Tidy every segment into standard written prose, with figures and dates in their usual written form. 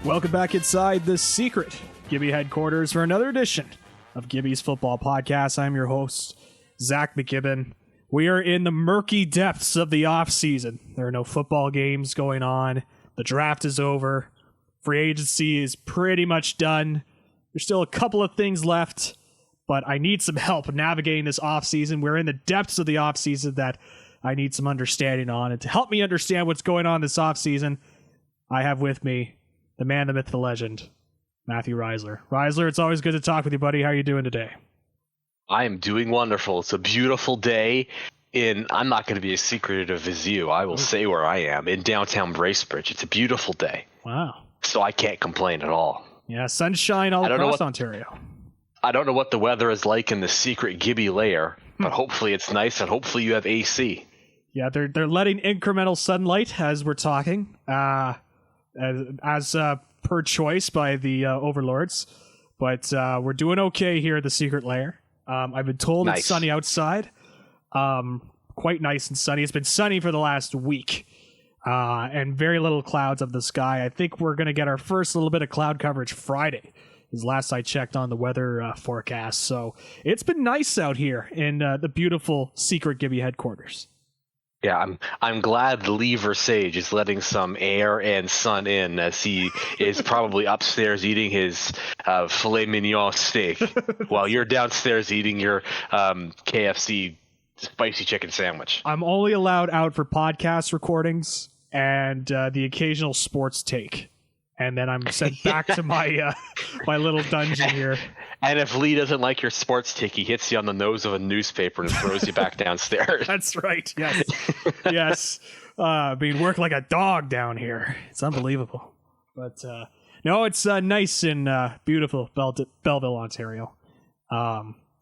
Welcome back inside the secret Gibby headquarters for another edition of Gibby's Football Podcast. I'm your host, Zach McGibbon. We are in the murky depths of the offseason. There are no football games going on. The draft is over. Free agency is pretty much done. There's still a couple of things left, but I need some help navigating this offseason. We're in the depths of the offseason that I need some understanding on. And to help me understand what's going on this offseason, I have with me the man, the myth, the legend, Mathew Reisler. Reisler, it's always good to talk with you, buddy. How are you doing today? I am doing wonderful. It's a beautiful day I'm not going to be as secretive as you. I will say where I am, in downtown Bracebridge. It's a beautiful day. Wow. So I can't complain at all. Yeah, sunshine all across Ontario. I don't know what the weather is like in the secret Gibby lair, but hopefully it's nice and hopefully you have AC. Yeah, they're letting incremental sunlight as we're talking. As per choice by the overlords, but we're doing okay here at the secret lair. I've been told It's sunny outside, quite nice and sunny. It's been sunny for the last week, and very little clouds of the sky. I think we're going to get our first little bit of cloud coverage Friday, as last I checked on the weather forecast. So it's been nice out here in the beautiful secret Gibby headquarters. Yeah, I'm glad the Lever Sage is letting some air and sun in, as he is probably upstairs eating his filet mignon steak while you're downstairs eating your KFC spicy chicken sandwich. I'm only allowed out for podcast recordings and the occasional sports take, and then I'm sent back to my my little dungeon here. And if Lee doesn't like your sports take, he hits you on the nose of a newspaper and throws you back downstairs. That's right. Yes. Yes. Being worked like a dog down here. It's unbelievable. But no, it's nice in beautiful Belleville, Ontario.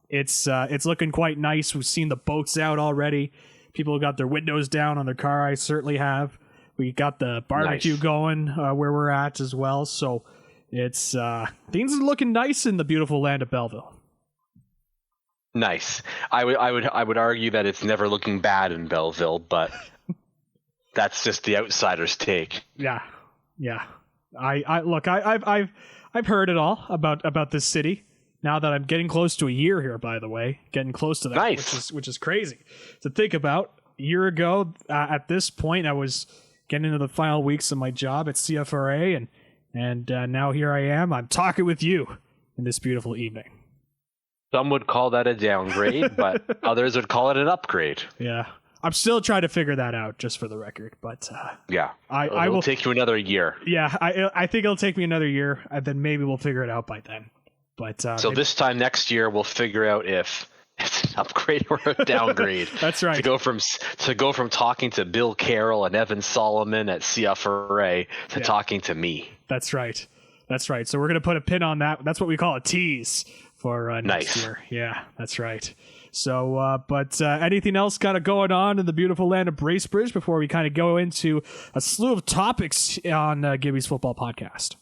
It's looking quite nice. We've seen the boats out already. People have got their windows down on their car. I certainly have. We got the barbecue going where we're at as well. So it's things are looking nice in the beautiful land of Belleville. Nice. I would argue that it's never looking bad in Belleville, but that's just the outsider's take. Yeah. I've heard it all about this city. Now that I'm getting close to a year here, by the way, getting close to that, nice. which is crazy to think about. A year ago, at this point, I was getting into the final weeks of my job at CFRA, and now here I am. I'm talking with you in this beautiful evening. Some would call that a downgrade, but others would call it an upgrade. Yeah. I'm still trying to figure that out, just for the record. But yeah, I will take you another year. Yeah, I think it'll take me another year, and then maybe we'll figure it out by then. But so this time next year, we'll figure out if it's an upgrade or a downgrade. That's right. To go from talking to Bill Carroll and Evan Solomon at CFRA to talking to me. That's right. So we're gonna put a pin on that. That's what we call a tease for next year. Yeah, that's right. So, but anything else kind of going on in the beautiful land of Bracebridge before we kind of go into a slew of topics on Gibby's Football Podcast?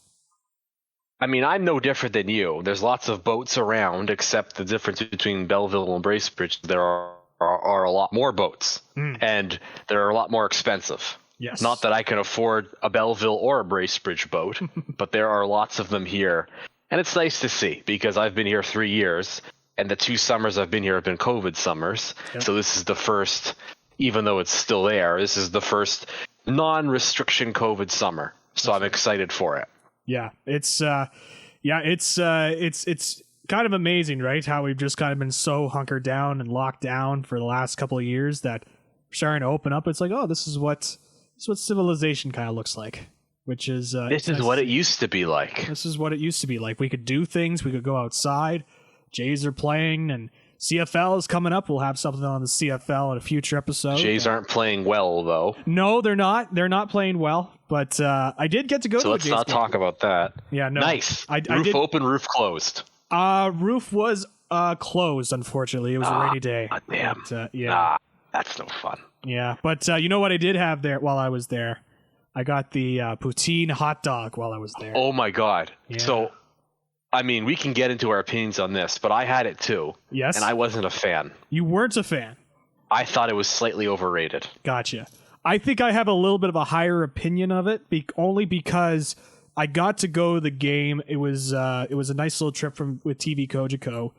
I mean, I'm no different than you. There's lots of boats around, except the difference between Belleville and Bracebridge, there are a lot more boats, and they're a lot more expensive. Yes. Not that I can afford a Belleville or a Bracebridge boat, but there are lots of them here. And it's nice to see, because I've been here 3 years, and the 2 summers I've been here have been COVID summers. Yep. So this is the first, even though it's still there, this is the first non-restriction COVID summer. So I'm excited for it. Yeah, it's kind of amazing, right? How we've just kind of been so hunkered down and locked down for the last couple of years that we're starting to open up. It's like, oh, this is what civilization kind of looks like, which is this is what it used to be like. This is what it used to be like. We could do things. We could go outside. Jays are playing, and CFL is coming up. We'll have something on the CFL in a future episode. Jays aren't playing well, though. No, they're not. They're not playing well. But I did get to go to a Jays game. So let's not talk about that. Yeah, no. Nice. Roof open, roof closed. Roof was closed, unfortunately. It was a rainy day. Damn. But, yeah. That's no fun. Yeah, but you know what I did have there while I was there? I got the poutine hot dog while I was there. Oh, my God. Yeah. So, I mean, we can get into our opinions on this, but I had it too. Yes? And I wasn't a fan. You weren't a fan? I thought it was slightly overrated. Gotcha. I think I have a little bit of a higher opinion of it, only because I got to go to the game. It was a nice little trip with TV Cogeco,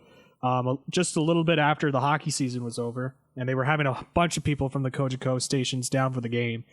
just a little bit after the hockey season was over, and they were having a bunch of people from the Cogeco stations down for the game.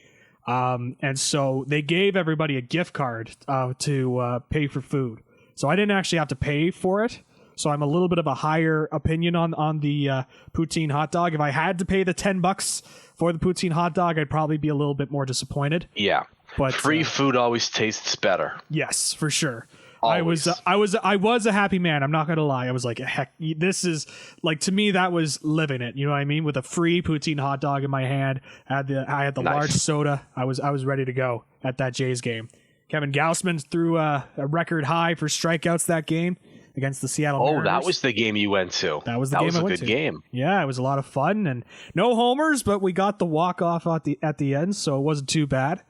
And so they gave everybody a gift card to pay for food. So I didn't actually have to pay for it. So I'm a little bit of a higher opinion on the poutine hot dog. If I had to pay the $10 for the poutine hot dog, I'd probably be a little bit more disappointed. Yeah, but free food always tastes better. Yes, for sure. Always. I was a happy man. I'm not gonna lie. I was like, heck, this is like, to me, that was living it. You know what I mean? With a free poutine hot dog in my hand, I had the Nice. large soda. I was ready to go at that Jays game. Kevin Gausman threw a record high for strikeouts that game against the Seattle Mariners. That was the game you went to. That was the game I went to. That was a good game. Yeah, it was a lot of fun, and no homers, but we got the walk-off at the end, so it wasn't too bad.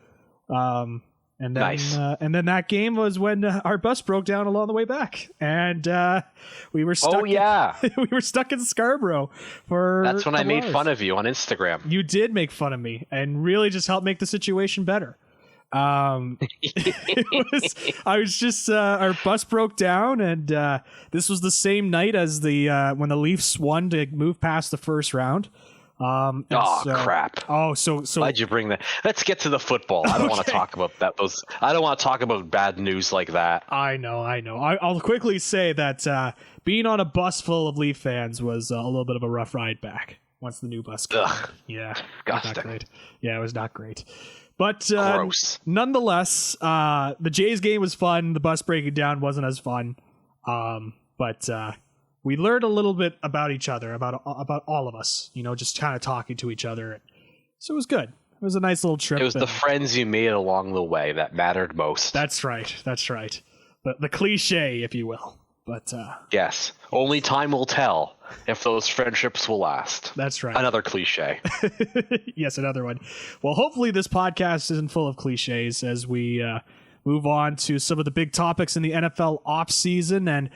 And then, Nice. And then that game was when our bus broke down along the way back, and we were stuck. Oh yeah, we were stuck in Scarborough for. that's when I made hours. fun of you on Instagram. You did make fun of me, and really just helped make the situation better. I was just our bus broke down, and this was the same night as the when the Leafs won to move past the first round. Crap. So Why'd you bring that? Let's get to the football. I don't want to talk about that. I don't want to talk about bad news like that. I know. I'll quickly say that being on a bus full of Leaf fans was a little bit of a rough ride back once the new bus came. Yeah, disgusting. not great. Yeah, it was not great. But Gross. Nonetheless, the Jays game was fun. The bus breaking down wasn't as fun. But we learned a little bit about each other, about all of us, just kind of talking to each other. So it was good. It was a nice little trip. It was the friends you made along the way that mattered most. That's right. The cliche, if you will. But yes, only time will tell if those friendships will last. That's right. Another cliche. Yes, another one. Well, hopefully this podcast isn't full of cliches as we move on to some of the big topics in the NFL offseason. And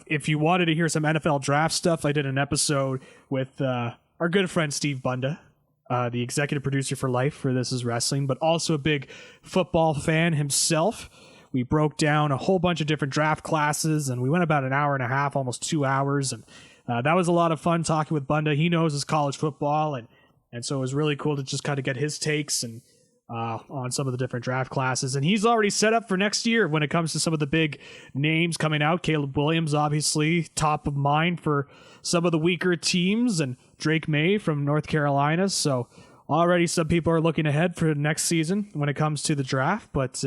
if you wanted to hear some NFL draft stuff, I did an episode with our good friend Steve Bunda, the executive producer for life for This Is Wrestling, but also a big football fan himself. We broke down a whole bunch of different draft classes, and we went about an hour and a half, almost 2 hours. And that was a lot of fun talking with Bunda. He knows his college football, and so it was really cool to just kind of get his takes and on some of the different draft classes. And he's already set up for next year when it comes to some of the big names coming out. Caleb Williams, obviously, top of mind for some of the weaker teams, and Drake May from North Carolina. So already some people are looking ahead for next season when it comes to the draft. But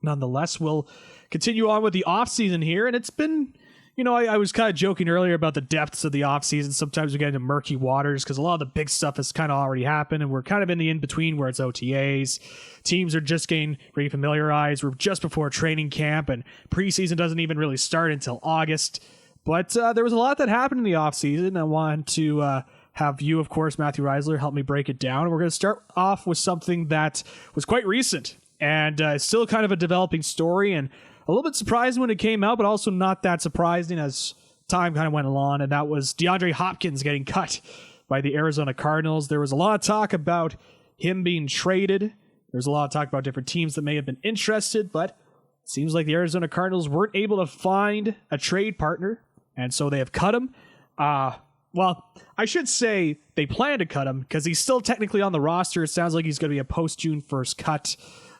nonetheless, we'll continue on with the offseason here. And it's been, I was kind of joking earlier about the depths of the offseason. Sometimes we get into murky waters because a lot of the big stuff has kind of already happened, and we're kind of in the in-between where it's OTAs. Teams are just getting refamiliarized. We're just before training camp, and preseason doesn't even really start until August. But there was a lot that happened in the offseason. I want to have you, of course, Mathew Reisler, help me break it down. We're going to start off with something that was quite recent and still kind of a developing story, and a little bit surprising when it came out, but also not that surprising as time kind of went along, and that was DeAndre Hopkins getting cut by the Arizona Cardinals. There was a lot of talk about him being traded. There's a lot of talk about different teams that may have been interested, but it seems like the Arizona Cardinals weren't able to find a trade partner, and so they have cut him. Well, I should say they plan to cut him because he's still technically on the roster. It sounds like he's going to be a post-June 1st cut.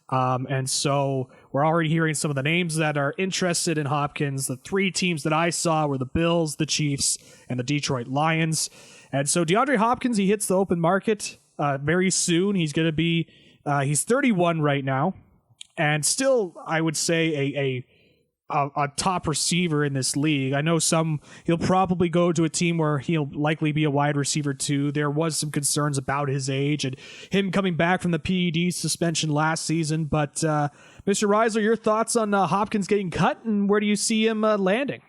And so we're already hearing some of the names that are interested in Hopkins. The three teams that I saw were the Bills, the Chiefs, and the Detroit Lions. And so DeAndre Hopkins, he hits the open market very soon. He's going to be, he's 31 right now, and still, I would say, a top receiver in this league. I know he'll probably go to a team where he'll likely be a wide receiver too. There was some concerns about his age and him coming back from the PED suspension last season. But Mr. Reisler, your thoughts on Hopkins getting cut, and where do you see him landing?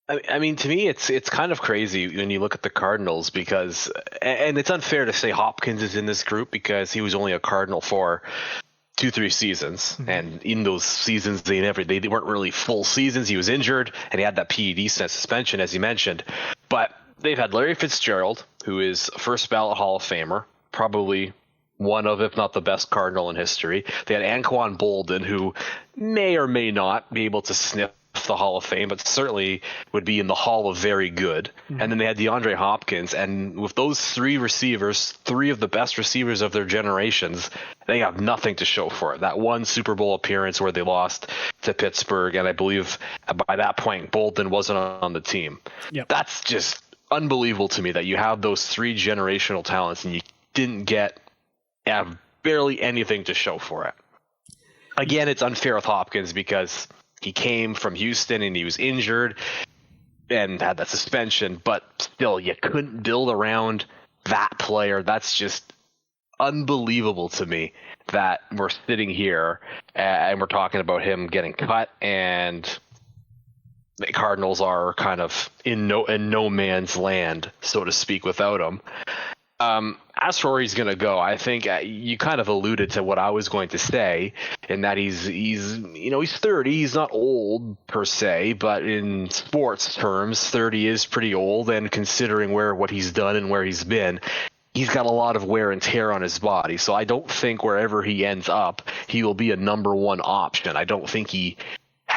I mean, to me, it's kind of crazy when you look at the Cardinals because, and it's unfair to say Hopkins is in this group because he was only a Cardinal for 2-3 seasons, and in those seasons they weren't really full seasons. He was injured and he had that PED suspension, as you mentioned. But they've had Larry Fitzgerald, who is a first ballot Hall of Famer, probably one of, if not the best Cardinal in history. They had Anquan Boldin, who may or may not be able to sniff the Hall of Fame, but certainly would be in the Hall of Very Good. Mm-hmm. And then they had DeAndre Hopkins. And with those three receivers, three of the best receivers of their generations, they have nothing to show for it. That one Super Bowl appearance where they lost to Pittsburgh, and I believe by that point, Boldin wasn't on the team. Yep. That's just unbelievable to me that you have those three generational talents and you didn't have barely anything to show for it. Again, it's unfair with Hopkins because he came from Houston and he was injured and had that suspension, but still, you couldn't build around that player. That's just unbelievable to me that we're sitting here and we're talking about him getting cut, and the Cardinals are kind of in no man's land, so to speak, without him. As for where he's going to go, I think you kind of alluded to what I was going to say, in that he's 30. He's not old per se, but in sports terms, 30 is pretty old. And considering what he's done and where he's been, he's got a lot of wear and tear on his body. So I don't think wherever he ends up, he will be a number one option. I don't think he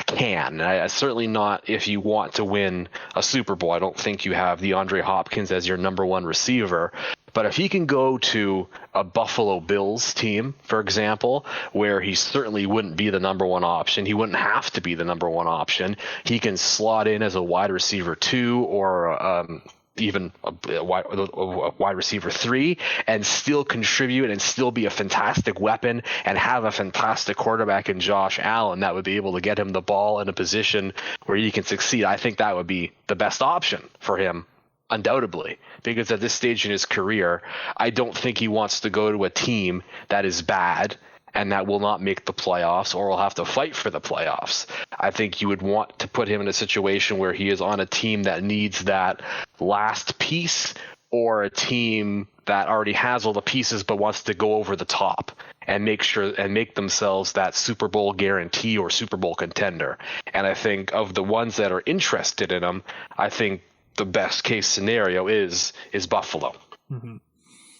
can. Certainly not if you want to win a Super Bowl. I don't think you have DeAndre Hopkins as your number one receiver. But if he can go to a Buffalo Bills team, for example, where he certainly wouldn't be the number one option, he wouldn't have to be the number one option. He can slot in as a wide receiver 2 or even a wide receiver 3 and still contribute and still be a fantastic weapon and have a fantastic quarterback in Josh Allen that would be able to get him the ball in a position where he can succeed. I think that would be the best option for him, undoubtedly, because at this stage in his career, I don't think he wants to go to a team that is bad and that will not make the playoffs or will have to fight for the playoffs. I think you would want to put him in a situation where he is on a team that needs that last piece, or a team that already has all the pieces but wants to go over the top and make themselves that Super Bowl guarantee or Super Bowl contender. And I think of the ones that are interested in him, I think the best case scenario is Buffalo. Mm-hmm.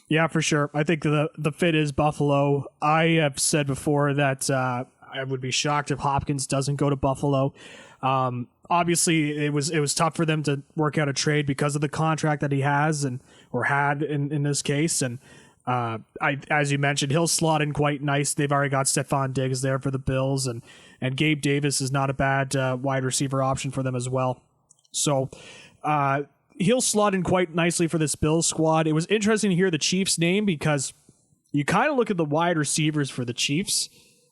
Yeah, for sure. I think the fit is Buffalo. I have said before that I would be shocked if Hopkins doesn't go to Buffalo. Obviously, it was tough for them to work out a trade because of the contract that he has or had in this case. And as you mentioned, he'll slot in quite nice. They've already got Stephon Diggs there for the Bills, and Gabe Davis is not a bad wide receiver option for them as well. So he'll slot in quite nicely for this Bills squad. It was interesting to hear the Chiefs name because you kind of look at the wide receivers for the Chiefs,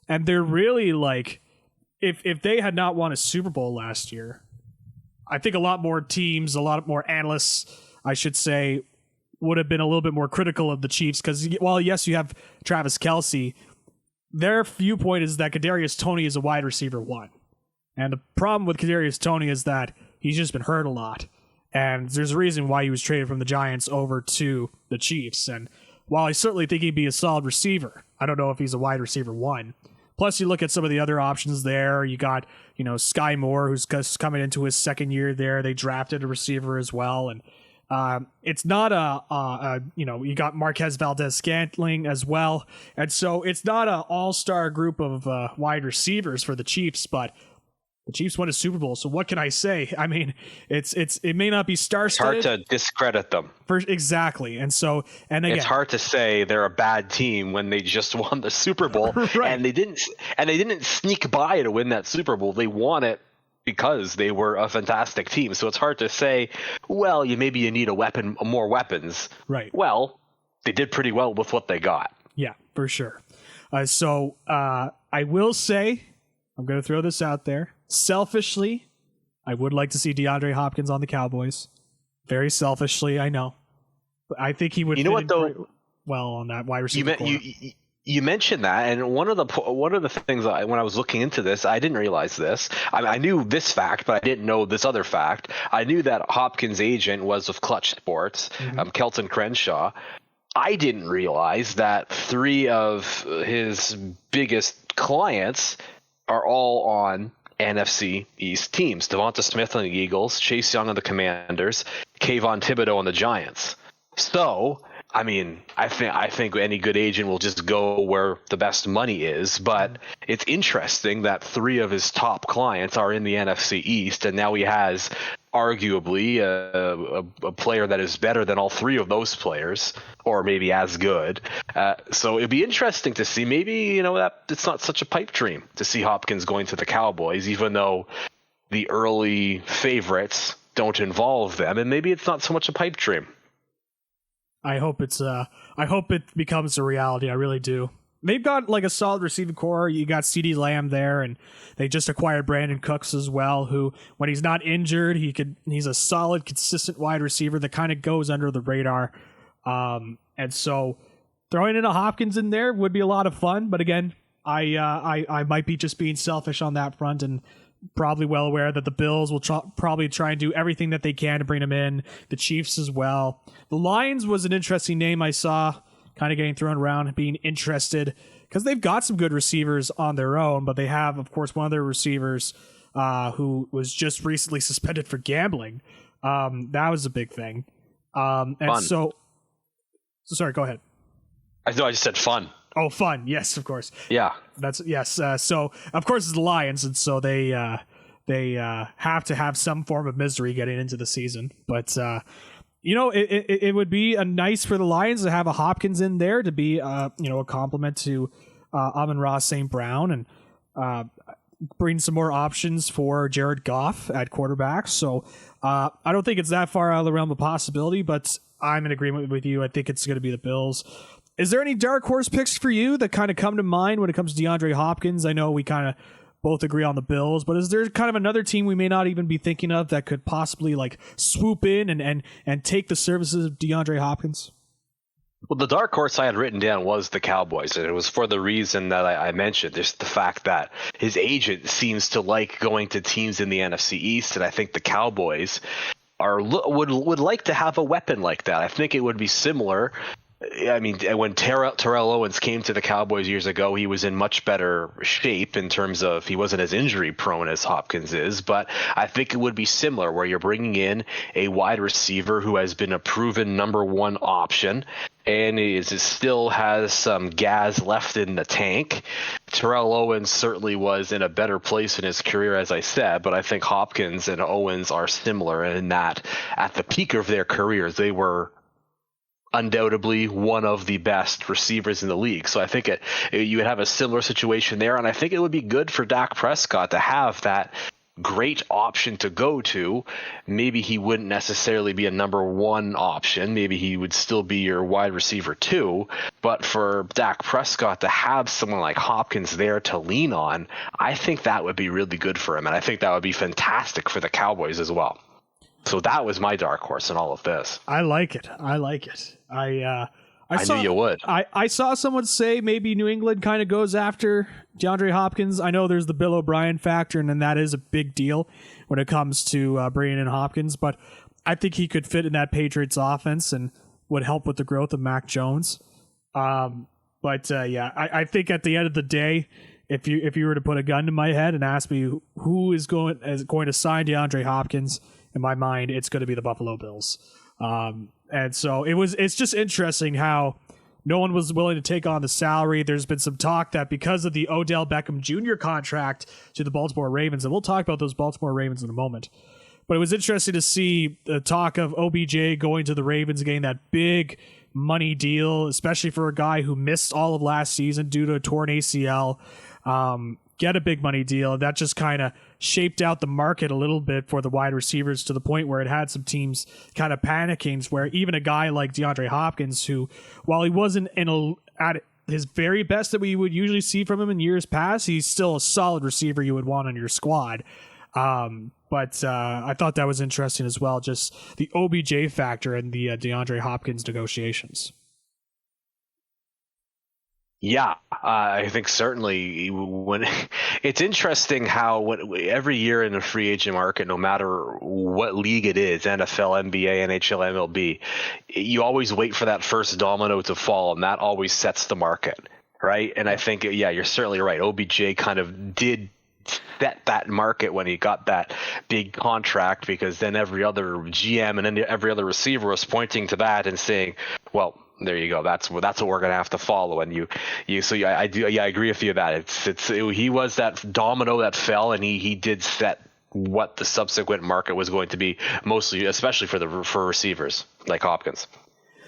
and they're really like, if they had not won a Super Bowl last year, I think a lot more teams, a lot more analysts, I should say, would have been a little bit more critical of the Chiefs because, while yes, you have Travis Kelce, their viewpoint is that Kadarius Toney is a wide receiver 1. And the problem with Kadarius Toney is that he's just been hurt a lot. And there's a reason why he was traded from the Giants over to the Chiefs. And while I certainly think he'd be a solid receiver, I don't know if he's a wide receiver 1. Plus, you look at some of the other options there. You got, Sky Moore, who's coming into his second year there. They drafted a receiver as well. And it's not you got Marquez Valdez-Scantling as well. And so it's not an all-star group of wide receivers for the Chiefs, but the Chiefs won a Super Bowl, so what can I say? I mean, it may not be star-studded. It's hard to discredit them. Exactly, and again, it's hard to say they're a bad team when they just won the Super Bowl, right. and they didn't sneak by to win that Super Bowl. They won it because they were a fantastic team. So it's hard to say, well, you need more weapons. Right. Well, they did pretty well with what they got. Yeah, for sure. So I will say, I'm going to throw this out there. Selfishly, I would like to see DeAndre Hopkins on the Cowboys. Very selfishly, I know. But I think he would fit in well on that wide receiver corner. You mentioned that, and one of the things when I was looking into this, I didn't realize this. I knew this fact, but I didn't know this other fact. I knew that Hopkins' agent was of Clutch Sports, Kelton Crenshaw. I didn't realize that 3 of his biggest clients are all on NFC East teams. Devonta Smith on the Eagles, Chase Young on the Commanders, Kayvon Thibodeau on the Giants. So I mean, I think any good agent will just go where the best money is, but it's interesting that 3 of his top clients are in the NFC East, and now he has arguably a player that is better than all 3 of those players, or maybe as good. So it'd be interesting to see. Maybe, that it's not such a pipe dream to see Hopkins going to the Cowboys, even though the early favorites don't involve them, and maybe it's not so much a pipe dream. I hope it becomes a reality. I really do. They've got like a solid receiving core. You got CeeDee Lamb there, and they just acquired Brandon Cooks as well, who, when he's not injured, he's a solid, consistent wide receiver that kind of goes under the radar. And so throwing in a Hopkins in there would be a lot of fun. But again, I might be just being selfish on that front, and probably well aware that the Bills will probably try and do everything that they can to bring him in. The Chiefs as well. The Lions was an interesting name I saw kind of getting thrown around, being interested, because they've got some good receivers on their own, but they have, of course, one of their receivers who was just recently suspended for gambling. That was a big thing. And fun. So sorry, go ahead. I just said fun. Oh, fun. Yes, of course. Yeah. Yes. So of course it's the Lions, and so they have to have some form of misery getting into the season. But it would be nice for the Lions to have a Hopkins in there to be a compliment to Amon-Ra St. Brown, and bring some more options for Jared Goff at quarterback. So I don't think it's that far out of the realm of possibility, but I'm in agreement with you. I think it's going to be the Bills. Is there any dark horse picks for you that kind of come to mind when it comes to DeAndre Hopkins? I know we kind of both agree on the Bills, but is there kind of another team we may not even be thinking of that could possibly like swoop in and take the services of DeAndre Hopkins? Well, the dark horse I had written down was the Cowboys, and it was for the reason that I mentioned. Just the fact that his agent seems to like going to teams in the NFC East, and I think the Cowboys would like to have a weapon like that. I think it would be similar. I mean, when Terrell Owens came to the Cowboys years ago, he was in much better shape in terms of he wasn't as injury prone as Hopkins is. But I think it would be similar, where you're bringing in a wide receiver who has been a proven number 1 option and still has some gas left in the tank. Terrell Owens certainly was in a better place in his career, as I said, but I think Hopkins and Owens are similar in that at the peak of their careers, they were undoubtedly one of the best receivers in the league. So I think you would have a similar situation there, and I think it would be good for Dak Prescott to have that great option to go to. Maybe he wouldn't necessarily be a number 1 option. Maybe he would still be your wide receiver 2. But for Dak Prescott to have someone like Hopkins there to lean on, I think that would be really good for him, and I think that would be fantastic for the Cowboys as well. So that was my dark horse in all of this. I like it. I knew you would. I saw someone say maybe New England kind of goes after DeAndre Hopkins. I know there's the Bill O'Brien factor, and then that is a big deal when it comes to bringing in Hopkins. But I think he could fit in that Patriots offense and would help with the growth of Mac Jones. I think at the end of the day, if you were to put a gun to my head and ask me who is going to sign DeAndre Hopkins, in my mind, it's going to be the Buffalo Bills. And so it's just interesting how no one was willing to take on the salary. There's been some talk that because of the Odell Beckham Jr. contract to the Baltimore Ravens, and we'll talk about those Baltimore Ravens in a moment, but it was interesting to see the talk of OBJ going to the Ravens, getting that big money deal, especially for a guy who missed all of last season due to a torn ACL. Get a big money deal. That just kind of shaped out the market a little bit for the wide receivers to the point where it had some teams kind of panicking, where even a guy like DeAndre Hopkins, who, while he wasn't at his very best that we would usually see from him in years past, he's still a solid receiver you would want on your squad. But I thought that was interesting as well, just the OBJ factor in the DeAndre Hopkins negotiations. Yeah, I think certainly when it's interesting how every year in the free agent market, no matter what league it is, NFL, NBA, NHL, MLB, you always wait for that first domino to fall, and that always sets the market, right? And I think, yeah, you're certainly right. OBJ kind of did set that market when he got that big contract, because then every other GM and then every other receiver was pointing to that and saying, well, there you go. That's what we're gonna have to follow. And I agree with you that he was that domino that fell, and he did set what the subsequent market was going to be, mostly, especially for receivers like Hopkins.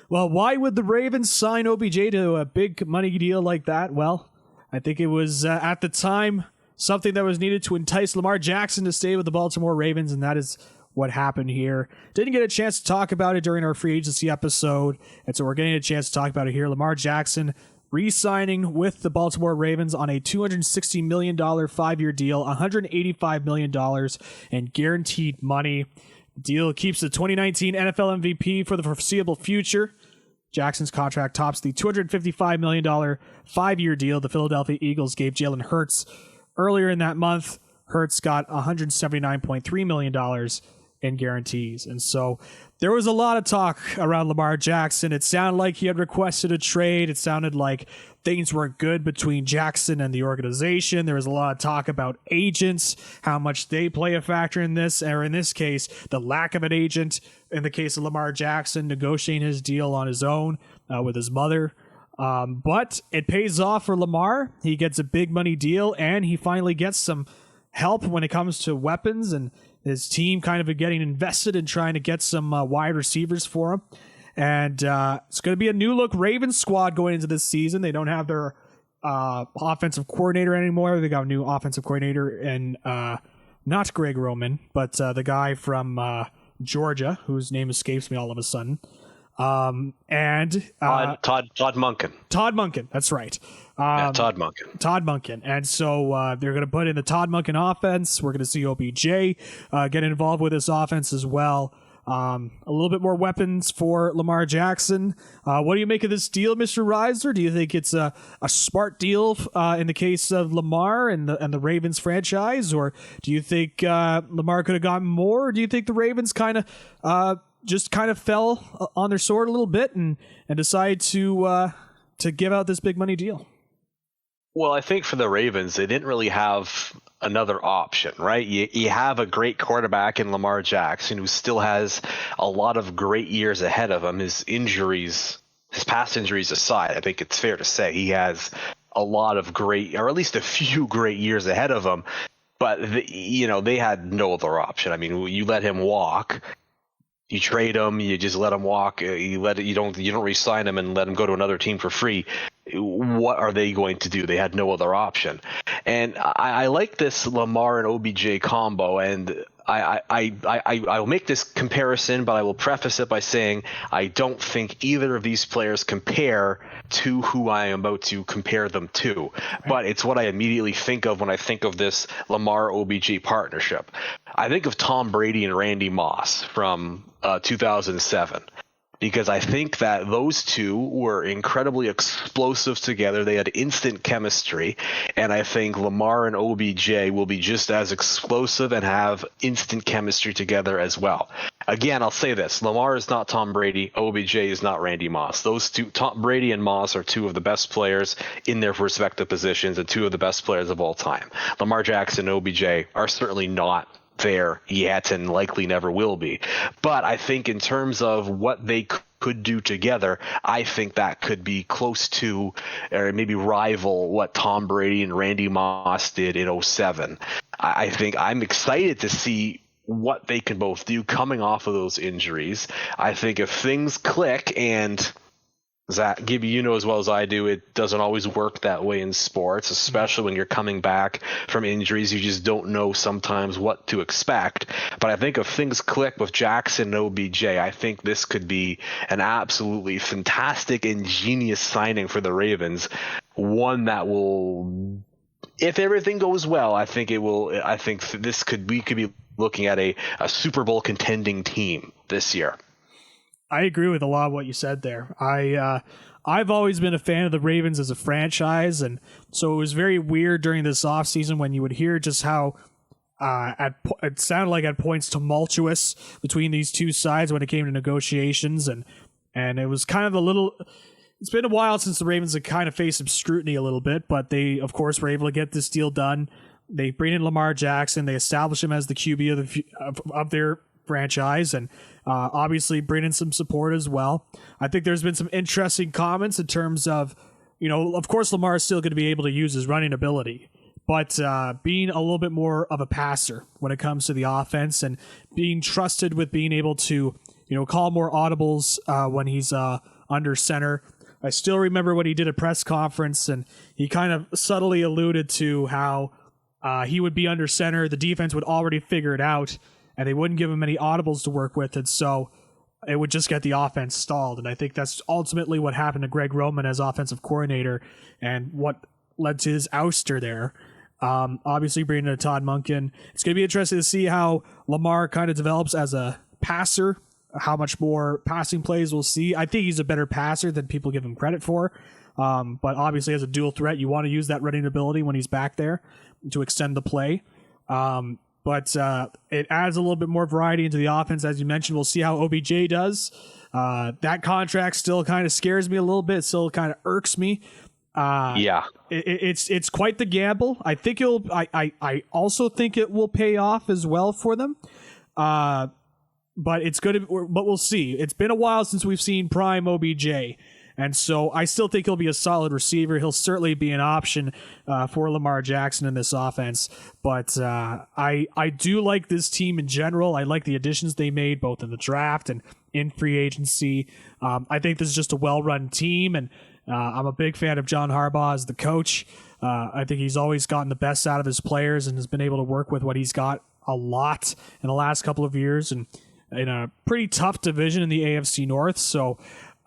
Well, why would the Ravens sign OBJ to a big money deal like that? Well, I think it was at the time something that was needed to entice Lamar Jackson to stay with the Baltimore Ravens, and that is what happened here. Didn't get a chance to talk about it during our free agency episode, and so we're getting a chance to talk about it here. Lamar Jackson re-signing with the Baltimore Ravens on a $260 million 5-year deal, $185 million in guaranteed money. The deal keeps the 2019 NFL MVP for the foreseeable future. Jackson's contract tops the $255 million 5-year deal the Philadelphia Eagles gave Jalen Hurts earlier in that month. Hurts got $179.3 million in guarantees. And so there was a lot of talk around Lamar Jackson. It sounded like he had requested a trade. It sounded like things weren't good between Jackson and the organization. There was a lot of talk about agents, how much they play a factor in this, or in this case, the lack of an agent. In the case of Lamar Jackson, negotiating his deal on his own with his mother. But it pays off for Lamar. He gets a big money deal, and he finally gets some help when it comes to weapons, and his team kind of getting invested in trying to get some wide receivers for him. And it's going to be a new look Ravens squad going into this season. They don't have their offensive coordinator anymore. They got a new offensive coordinator, and not Greg Roman, but the guy from Georgia, whose name escapes me all of a sudden. Todd Monken. Todd Monken, that's right. Todd Monken. Todd Monken. And so they're going to put in the Todd Monken offense. We're going to see OBJ get involved with this offense as well. A little bit more weapons for Lamar Jackson. What do you make of this deal, Mr. Reisler? Do you think it's a smart deal in the case of Lamar and the Ravens franchise? Or do you think Lamar could have gotten more? Or do you think the Ravens kind of fell on their sword a little bit and decided to give out this big money deal? Well, I think for the Ravens, they didn't really have another option, right? You have a great quarterback in Lamar Jackson who still has a lot of great years ahead of him. His past injuries aside, I think it's fair to say he has a lot of great, or at least a few great years ahead of him. But they had no other option. I mean, you let him walk. You trade him, you just let him walk. You don't re-sign him and let him go to another team for free. What are they going to do? They had no other option. And I like this Lamar and OBJ combo, and I'll make this comparison, but I will preface it by saying I don't think either of these players compare to who I am about to compare them to. But it's what I immediately think of when I think of this Lamar-OBJ partnership. I think of Tom Brady and Randy Moss from 2007. Because I think that those two were incredibly explosive together. They had instant chemistry. And I think Lamar and OBJ will be just as explosive and have instant chemistry together as well. Again, I'll say this. Lamar is not Tom Brady. OBJ is not Randy Moss. Those two, Tom Brady and Moss, are two of the best players in their respective positions and two of the best players of all time. Lamar Jackson and OBJ are certainly not there yet and likely never will be. But I think in terms of what they could do together, I think that could be close to, or maybe rival, what Tom Brady and Randy Moss did in 2007. I think I'm excited to see what they can both do coming off of those injuries. I think if things click, and Zach, Gibby, you know as well as I do, it doesn't always work that way in sports, especially when you're coming back from injuries. You just don't know sometimes what to expect. But I think if things click with Jackson and OBJ, I think this could be an absolutely fantastic and genius signing for the Ravens. One that will, if everything goes well, I think it will. I think we could be looking at a Super Bowl contending team this year. I agree with a lot of what you said there. I've always been a fan of the Ravens as a franchise, and so it was very weird during this offseason when you would hear just how it sounded like at points tumultuous between these two sides when it came to negotiations, and it was kind of it's been a while since the Ravens have kind of faced some scrutiny a little bit, but they, of course, were able to get this deal done. They bring in Lamar Jackson. They establish him as the QB of their franchise, and obviously bring in some support as well. I think there's been some interesting comments in terms of, of course Lamar is still going to be able to use his running ability, but being a little bit more of a passer when it comes to the offense and being trusted with being able to, call more audibles when he's under center. I still remember when he did a press conference and he kind of subtly alluded to how he would be under center. The defense would already figure it out and they wouldn't give him any audibles to work with. And so it would just get the offense stalled. And I think that's ultimately what happened to Greg Roman as offensive coordinator and what led to his ouster there. Obviously bringing in Todd Monken. It's going to be interesting to see how Lamar kind of develops as a passer, how much more passing plays we'll see. I think he's a better passer than people give him credit for. But obviously as a dual threat, you want to use that running ability when he's back there to extend the play. But it adds a little bit more variety into the offense. As you mentioned, we'll see how OBJ does. That contract still kind of scares me a little bit. Still kind of irks me. It's quite the gamble. I think I also think it will pay off as well for them. But it's good. But we'll see. It's been a while since we've seen prime OBJ. And so I still think he'll be a solid receiver. He'll certainly be an option for Lamar Jackson in this offense. But I do like this team in general. I like the additions they made both in the draft and in free agency. I think this is just a well-run team, and I'm a big fan of John Harbaugh as the coach. I think he's always gotten the best out of his players and has been able to work with what he's got a lot in the last couple of years and in a pretty tough division in the AFC North. So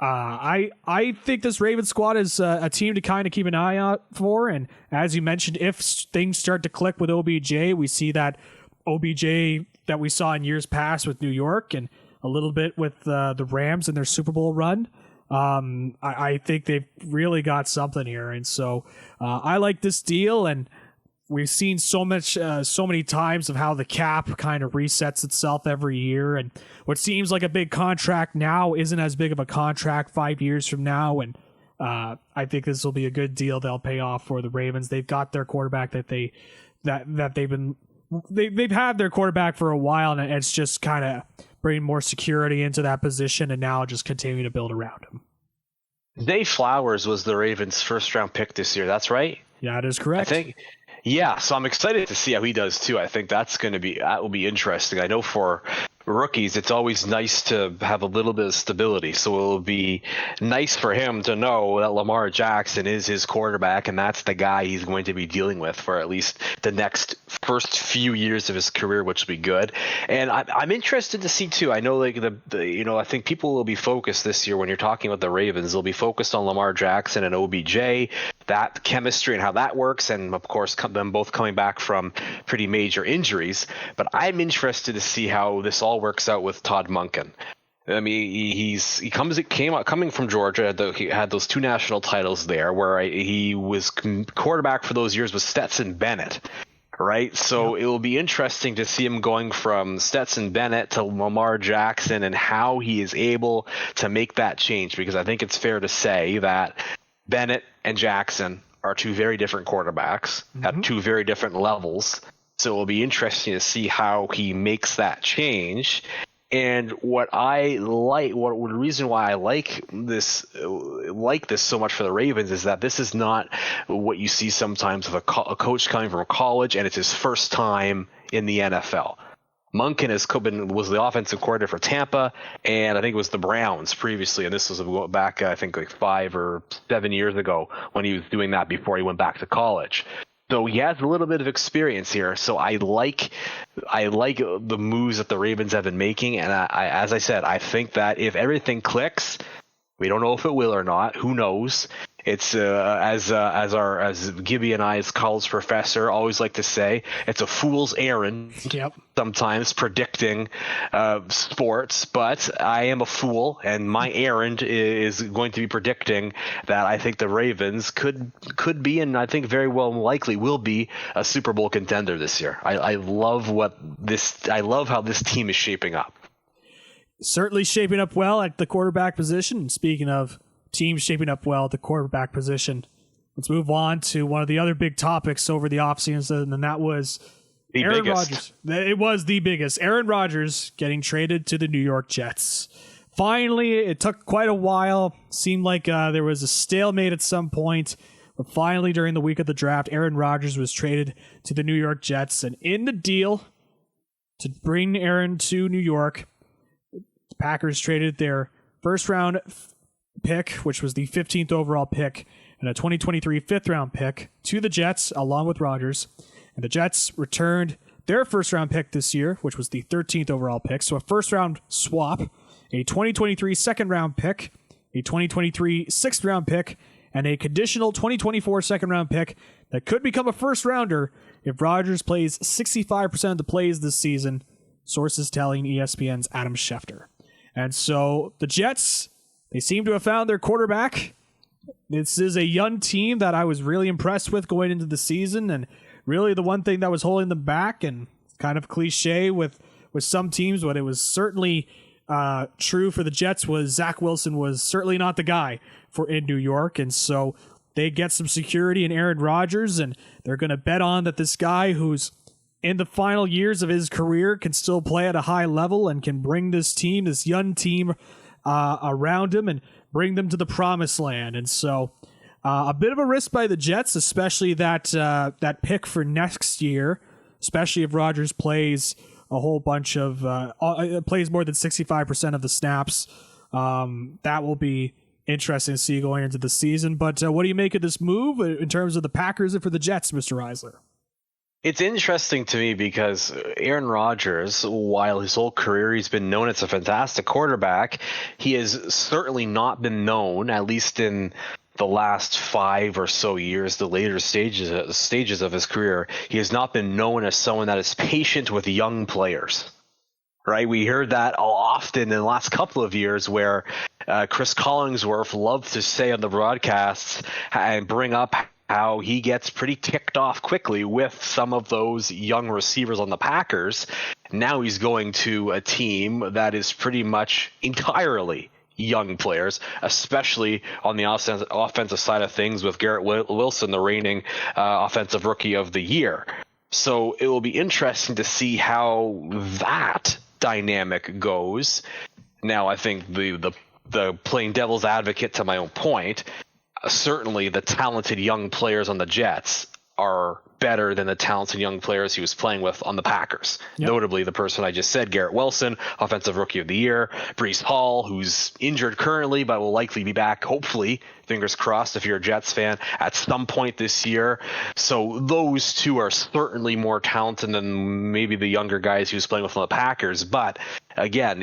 I think this Ravens squad is a team to kind of keep an eye out for. And as you mentioned, if things start to click with OBJ, we see that OBJ that we saw in years past with New York and a little bit with the Rams in their Super Bowl run. I think they've really got something here. And so I like this deal, and we've seen so many times of how the cap kind of resets itself every year, and what seems like a big contract now isn't as big of a contract 5 years from now. And I think this will be a good deal. They'll pay off for the Ravens. They've got their quarterback they've had their quarterback for a while, and it's just kind of bringing more security into that position, and now just continuing to build around him. Zay Flowers was the Ravens' first-round pick this year. That's right? Yeah, that is correct. I think. Yeah, so I'm excited to see how he does too. I think that will be interesting. I know for rookies, it's always nice to have a little bit of stability. So it'll be nice for him to know that Lamar Jackson is his quarterback, and that's the guy he's going to be dealing with for at least the next first few years of his career, which will be good. And I'm interested to see too. I know like I think people will be focused this year when you're talking about the Ravens. They'll be focused on Lamar Jackson and OBJ, that chemistry and how that works, and of course them both coming back from pretty major injuries. But I'm interested to see how this all works out with Todd Monken. I mean, coming from Georgia. He had those 2 national titles there, where he was quarterback for those years with Stetson Bennett, right? So It will be interesting to see him going from Stetson Bennett to Lamar Jackson and how he is able to make that change, because I think it's fair to say that Bennett and Jackson are 2 very different quarterbacks at 2 very different levels. So it will be interesting to see how he makes that change. And the reason why I like this so much for the Ravens is that this is not what you see sometimes of a coach coming from college and it's his first time in the NFL. Monken was the offensive coordinator for Tampa, and I think it was the Browns previously, and this was back, I think, like 5 or 7 years ago when he was doing that before he went back to college. So he has a little bit of experience here. So I like the moves that the Ravens have been making, and as I said, I think that if everything clicks, we don't know if it will or not. Who knows? It's as Gibby and I, as college professor, always like to say, it's a fool's errand. Yep. Sometimes predicting sports, but I am a fool, and my errand is going to be predicting that I think the Ravens could be, and I think very well likely will be, a Super Bowl contender this year. I love how this team is shaping up. Certainly shaping up well at the quarterback position. Speaking of teams shaping up well at the quarterback position, let's move on to one of the other big topics over the offseason, and that was Aaron biggest. Rodgers. It was the biggest. Aaron Rodgers getting traded to the New York Jets. Finally, it took quite a while. Seemed like there was a stalemate at some point. But finally, during the week of the draft, Aaron Rodgers was traded to the New York Jets. And in the deal to bring Aaron to New York, the Packers traded their first-round pick, which was the 15th overall pick, and a 2023 fifth-round pick to the Jets, along with Rodgers. And the Jets returned their first-round pick this year, which was the 13th overall pick. So a first-round swap, a 2023 second-round pick, a 2023 sixth-round pick, and a conditional 2024 second-round pick that could become a first-rounder if Rodgers plays 65% of the plays this season, sources telling ESPN's Adam Schefter. And so the Jets, they seem to have found their quarterback. This is a young team that I was really impressed with going into the season, and really the one thing that was holding them back, and kind of cliche with some teams, but it was certainly true for the Jets, was Zach Wilson was certainly not the guy for in New York. And so they get some security in Aaron Rodgers, and they're going to bet on that this guy who's in the final years of his career can still play at a high level and can bring this team, this young team around him, and bring them to the promised land. And so a bit of a risk by the Jets, especially that pick for next year, especially if Rodgers plays a whole bunch of plays more than 65% of the snaps. That will be interesting to see going into the season. But what do you make of this move in terms of the Packers and for the Jets, Mr. Reisler? It's interesting to me because Aaron Rodgers, while his whole career he's been known as a fantastic quarterback, he has certainly not been known, at least in the last 5 or so years, the later stages of his career, he has not been known as someone that is patient with young players. Right? We heard that often in the last couple of years where Chris Collinsworth loved to say on the broadcasts and bring up how he gets pretty ticked off quickly with some of those young receivers on the Packers. Now he's going to a team that is pretty much entirely young players, especially on the offensive side of things with Garrett Wilson, the reigning offensive rookie of the year. So it will be interesting to see how that dynamic goes. Now, I think the playing devil's advocate to my own point, certainly the talented young players on the Jets are better than the talented young players he was playing with on the Packers. Yep. Notably, the person I just said, Garrett Wilson, offensive rookie of the year, Breece Hall, who's injured currently but will likely be back, hopefully, fingers crossed if you're a Jets fan, at some point this year. So those two are certainly more talented than maybe the younger guys he was playing with on the Packers. But again,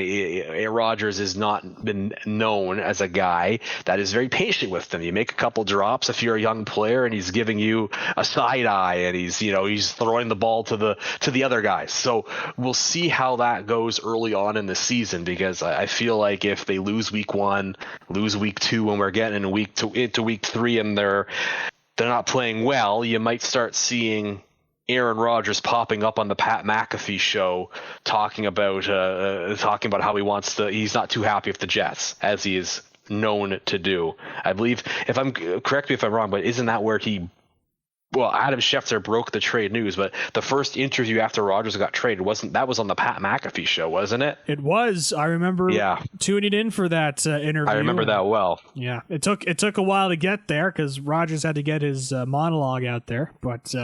Rodgers has not been known as a guy that is very patient with them. You make a couple drops if you're a young player, and he's giving you a side eye, and he's throwing the ball to the other guys. So we'll see how that goes early on in the season, because I feel like if they lose week 1, lose week 2, when we're getting into week 3 and they're not playing well, you might start seeing Aaron Rodgers popping up on the Pat McAfee show talking about how he's not too happy with the Jets, as he is known to do. I believe, correct me if I'm wrong, but isn't that where Adam Schefter broke the trade news, but the first interview after Rodgers got traded was on the Pat McAfee show, wasn't it? It was. I remember tuning in for that interview. I remember that well. Yeah, it took a while to get there because Rodgers had to get his monologue out there, but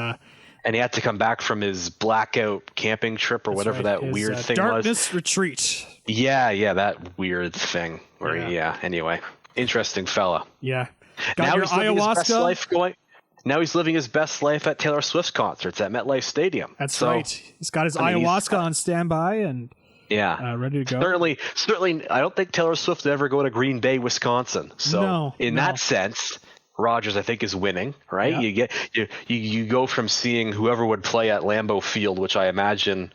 and he had to come back from his blackout camping trip or whatever that weird thing darkness retreat. Yeah, that weird thing. Anyway, interesting fella. Yeah. Now he's living his best life Now he's living his best life at Taylor Swift's concerts at MetLife Stadium. That's right. He's got his ayahuasca on standby and ready to go. Certainly, I don't think Taylor Swift would ever go to Green Bay, Wisconsin. So that sense, Rodgers, I think, is winning, right? Yeah. You go from seeing whoever would play at Lambeau Field, which I imagine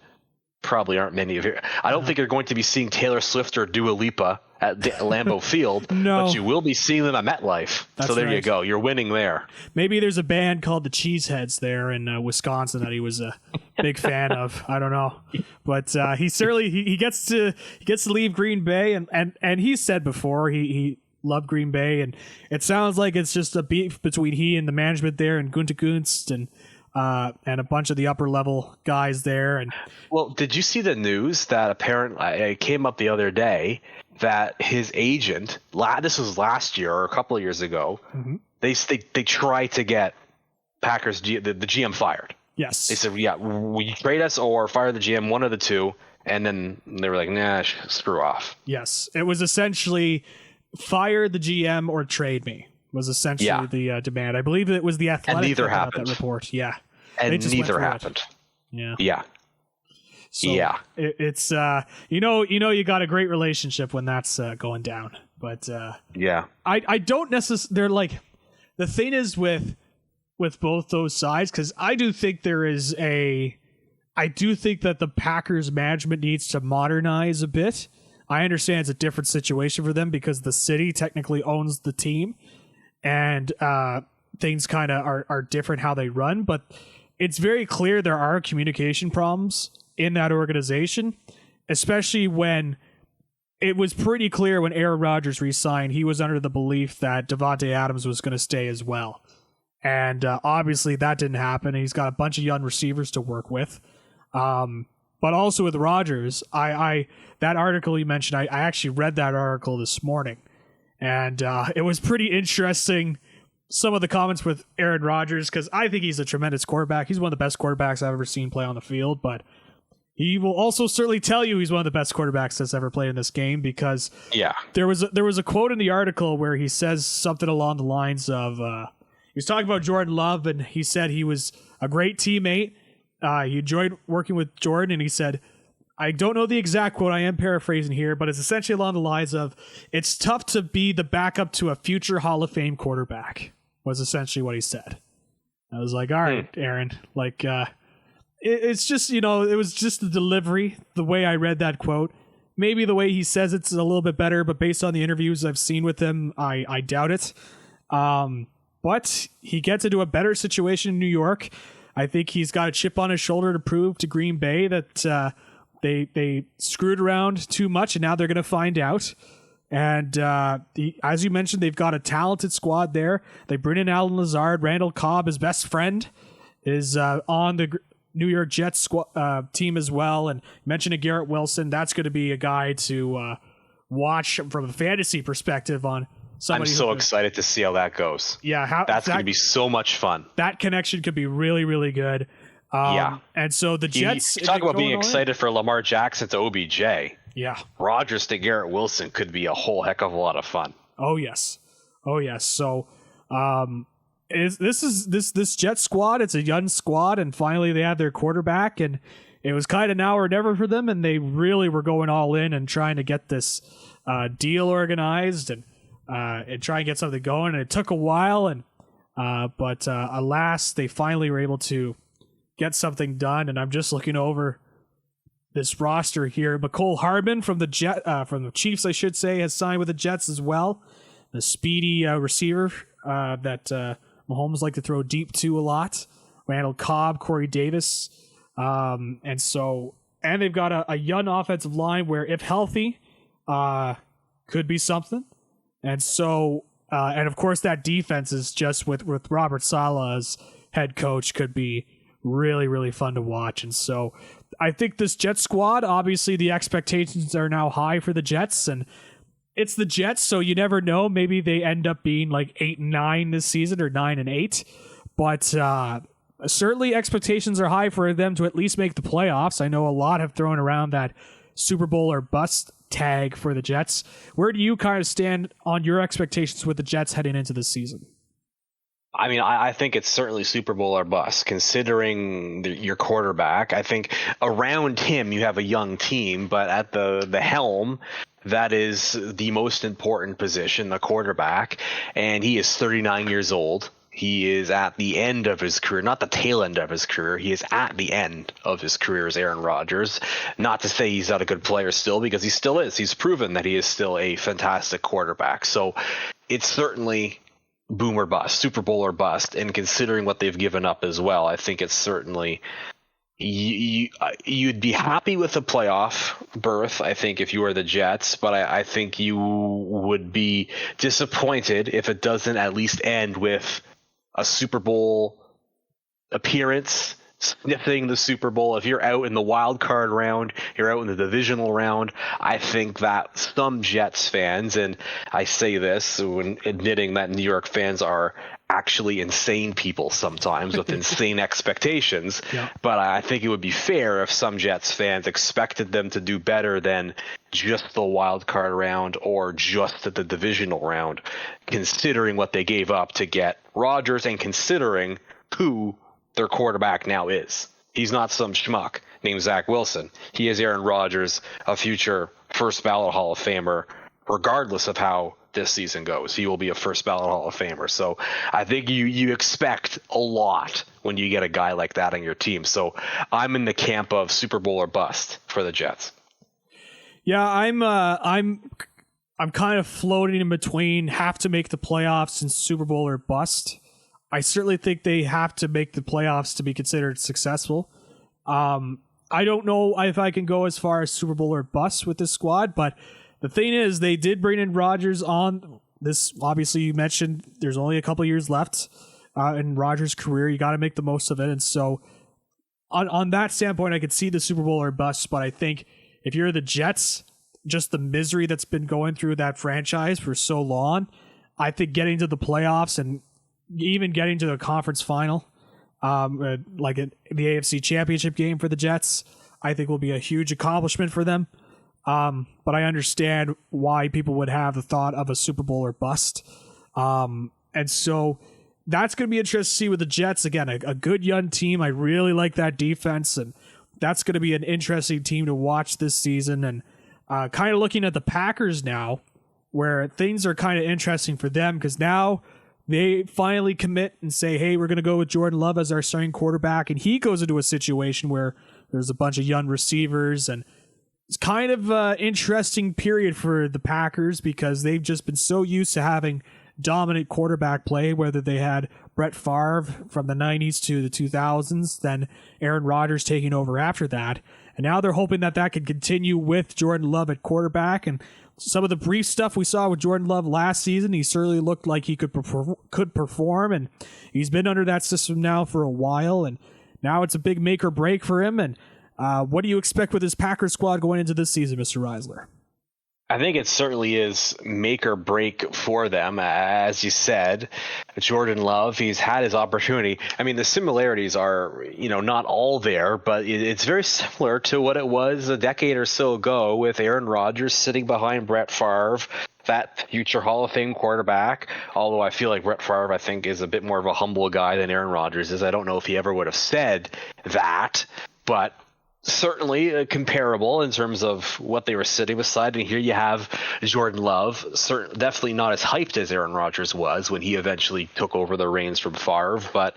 probably aren't many of you. I don't think you're going to be seeing Taylor Swift or Dua Lipa at Lambeau Field, but you will be seeing them at MetLife. So there you go. You're winning there. Maybe there's a band called the Cheeseheads there in Wisconsin that he was a big fan of. I don't know, but he certainly he gets to leave Green Bay, and he said before he loved Green Bay, and it sounds like it's just a beef between he and the management there and Gunther Gunst, and and a bunch of the upper level guys there. And well, did you see the news that apparently it came up the other day that his agent, this was last year or a couple of years ago, they tried to get Packers the GM fired. Yes, they said, yeah, will you trade us or fire the GM, one of the two? And then they were like, nah, screw off. Yes, it was essentially fire the GM or trade me was essentially the demand. I believe it was the Athletic and neither happened. That report. Yeah, and neither happened. Yeah. So it's you got a great relationship when that's going down. But I don't necessarily. They're like, the thing is with both those sides, because I do think that the Packers management needs to modernize a bit. I understand it's a different situation for them because the city technically owns the team, and things kind of are different how they run. But it's very clear there are communication problems in that organization, especially when it was pretty clear when Aaron Rodgers resigned, he was under the belief that Davante Adams was going to stay as well. And obviously that didn't happen. He's got a bunch of young receivers to work with. But also with Rodgers, that article you mentioned, I actually read that article this morning. And it was pretty interesting, some of the comments with Aaron Rodgers, because I think he's a tremendous quarterback. He's one of the best quarterbacks I've ever seen play on the field. But he will also certainly tell you he's one of the best quarterbacks that's ever played in this game, because there was a quote in the article where he says something along the lines of, he was talking about Jordan Love, and he said he was a great teammate. He enjoyed working with Jordan, and he said, I don't know the exact quote, I am paraphrasing here, but it's essentially along the lines of, it's tough to be the backup to a future Hall of Fame quarterback, was essentially what he said. I was like, all right, Aaron, like, it's just, it was just the delivery, the way I read that quote. Maybe the way he says it's a little bit better, but based on the interviews I've seen with him, I doubt it. But he gets into a better situation in New York. I think he's got a chip on his shoulder to prove to Green Bay that they screwed around too much, and now they're going to find out. And as you mentioned, they've got a talented squad there. They bring in Alan Lazard. Randall Cobb, his best friend, is on the New York Jets team as well. And you mentioned Garrett Wilson. That's going to be a guy to watch from a fantasy perspective on. I'm so excited to see how that goes. Yeah, that's going to be so much fun. That connection could be really, really good. And so the Jets... You talk about being excited for Lamar Jackson to OBJ. Yeah. Rodgers to Garrett Wilson could be a whole heck of a lot of fun. Oh, yes. So this Jet squad, it's a young squad, and finally they have their quarterback, and it was kind of now or never for them, and they really were going all in and trying to get this deal organized and try and get something going. And it took a while, but alas, they finally were able to get something done. And I'm just looking over this roster here. McCole Hardman from the Chiefs, I should say, has signed with the Jets as well. The speedy receiver that Mahomes like to throw deep to a lot. Randall Cobb, Corey Davis, and they've got a young offensive line where, if healthy, could be something. And so, and of course, that defense is just with Robert Saleh as head coach, could be really, really fun to watch. And so I think this Jets squad, obviously the expectations are now high for the Jets, and it's the Jets, so you never know. Maybe they end up being like 8-9 this season or 9-8, but certainly expectations are high for them to at least make the playoffs. I know a lot have thrown around that Super Bowl or bust tag for the Jets. Where do you kind of stand on your expectations with the Jets heading into this season? I mean, I think it's certainly Super Bowl or bust, considering your quarterback. I think around him you have a young team, but at the helm, that is the most important position, the quarterback, and he is 39 years old. He is at the end of his career, not the tail end of his career. He is at the end of his career as Aaron Rodgers. Not to say he's not a good player still, because he still is. He's proven that he is still a fantastic quarterback. So it's certainly boom or bust, Super Bowl or bust. And considering what they've given up as well, I think it's certainly you'd be happy with a playoff berth, I think, if you were the Jets, but I think you would be disappointed if it doesn't at least end with a Super Bowl appearance, sniffing the Super Bowl, if you're out in the wild card round, you're out in the divisional round, I think that some Jets fans, and I say this when admitting that New York fans are actually insane people sometimes with insane expectations, but I think it would be fair if some Jets fans expected them to do better than just the wild card round or just at the divisional round, considering what they gave up to get Rodgers and considering who their quarterback now is. He's not some schmuck named Zach Wilson. He is Aaron Rodgers, a future first ballot Hall of Famer, regardless of how this season goes. He will be a first ballot Hall of Famer. So I think you expect a lot when you get a guy like that on your team. So I'm in the camp of Super Bowl or bust for the Jets. Yeah, I'm kind of floating in between have to make the playoffs and Super Bowl or bust. I certainly think they have to make the playoffs to be considered successful. I don't know if I can go as far as Super Bowl or bust with this squad, but the thing is, they did bring in Rodgers on this. Obviously, you mentioned there's only a couple years left in Rodgers' career. You got to make the most of it. And so on that standpoint, I could see the Super Bowl or bust, but I think if you're the Jets, just the misery that's been going through that franchise for so long, I think getting to the playoffs and even getting to the conference final, like the AFC Championship game for the Jets, I think will be a huge accomplishment for them. But I understand why people would have the thought of a Super Bowl or bust. And so that's going to be interesting to see with the Jets. Again, a good young team. I really like that defense, and that's going to be an interesting team to watch this season. And kind of looking at the Packers now, where things are kind of interesting for them because now they finally commit and say, hey, we're going to go with Jordan Love as our starting quarterback. And he goes into a situation where there's a bunch of young receivers, and it's kind of an interesting period for the Packers because they've just been so used to having dominant quarterback play, whether they had Brett Favre from the 90s to the 2000s, then Aaron Rodgers taking over after that. And now they're hoping that that could continue with Jordan Love at quarterback. And some of the brief stuff we saw with Jordan Love last season, he certainly looked like he could perform, and he's been under that system now for a while, and now it's a big make or break for him. And what do you expect with his Packers squad going into this season, Mr. Reisler? I think it certainly is make or break for them. As you said, Jordan Love, he's had his opportunity. I mean, the similarities are, not all there, but it's very similar to what it was a decade or so ago with Aaron Rodgers sitting behind Brett Favre, that future Hall of Fame quarterback. Although I feel like Brett Favre, I think, is a bit more of a humble guy than Aaron Rodgers is. I don't know if he ever would have said that, but certainly comparable in terms of what they were sitting beside. And here you have Jordan Love, definitely not as hyped as Aaron Rodgers was when he eventually took over the reins from Favre, but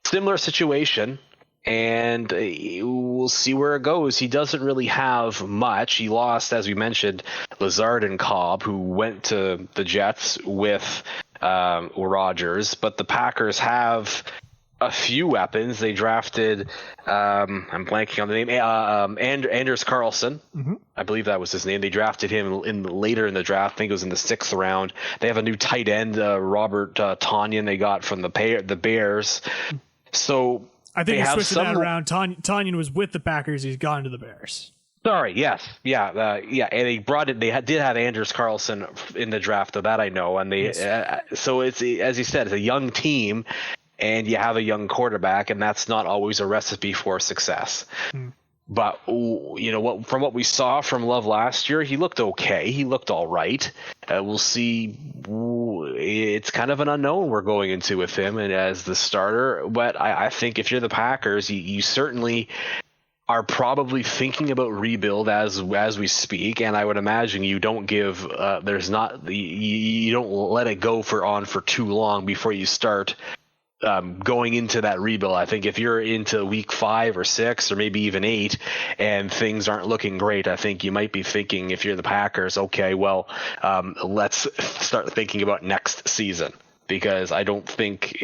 similar situation. And we'll see where it goes. He doesn't really have much. He lost, as we mentioned, Lazard and Cobb, who went to the Jets with Rodgers, but the Packers have a few weapons. They drafted, I'm blanking on the name, Anders Carlson. Mm-hmm. I believe that was his name. They drafted him later in the draft. I think it was in the 6th round. They have a new tight end, Robert Tonyan, they got from the Bears. So I think he's switching that around. Tonyan was with the Packers. He's gone to the Bears. Sorry, yes. Yeah. And they brought it. They did have Anders Carlson in the draft, of that I know. And they, so it's, as you said, it's a young team, and you have a young quarterback, and that's not always a recipe for success. But, from what we saw from Love last year, he looked okay. He looked all right. We'll see. It's kind of an unknown we're going into with him and as the starter. But I think if you're the Packers, you certainly are probably thinking about rebuild as we speak. And I would imagine you don't give you don't let it go for too long before you start going into that rebuild. I think if you're into week 5 or 6 or maybe even 8 and things aren't looking great, I think you might be thinking, if you're the Packers, okay, well, let's start thinking about next season. Because I don't think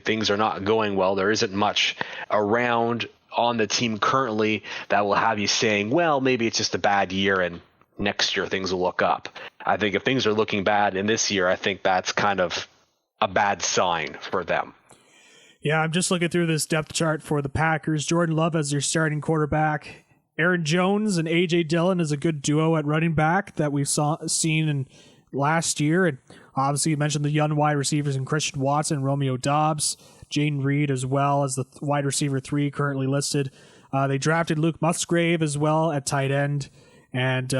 things are not going well, there isn't much around on the team currently that will have you saying, well, maybe it's just a bad year and next year things will look up. I think if things are looking bad in this year, I think that's kind of a bad sign for them. Yeah, I'm just looking through this depth chart for the Packers. Jordan Love as their starting quarterback. Aaron Jones and A.J. Dillon is a good duo at running back that we've seen in last year. And obviously, you mentioned the young wide receivers in Christian Watson, Romeo Doubs, Jaden Reed as well as the wide receiver 3 currently listed. They drafted Luke Musgrave as well at tight end. And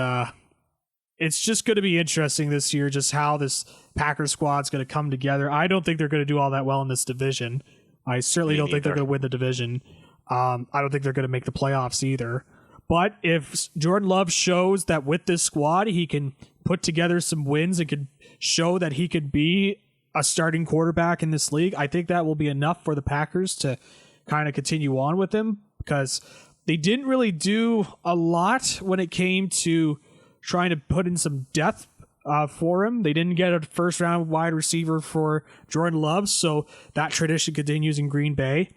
it's just going to be interesting this year just how this Packers squad's going to come together. I don't think they're going to do all that well in this division. I certainly don't think they're going to win the division. I don't think they're going to make the playoffs either. But if Jordan Love shows that with this squad, he can put together some wins and can show that he could be a starting quarterback in this league, I think that will be enough for the Packers to kind of continue on with him, because they didn't really do a lot when it came to trying to put in some depth for him. They didn't get a first-round wide receiver for Jordan Love, so that tradition continues in Green Bay.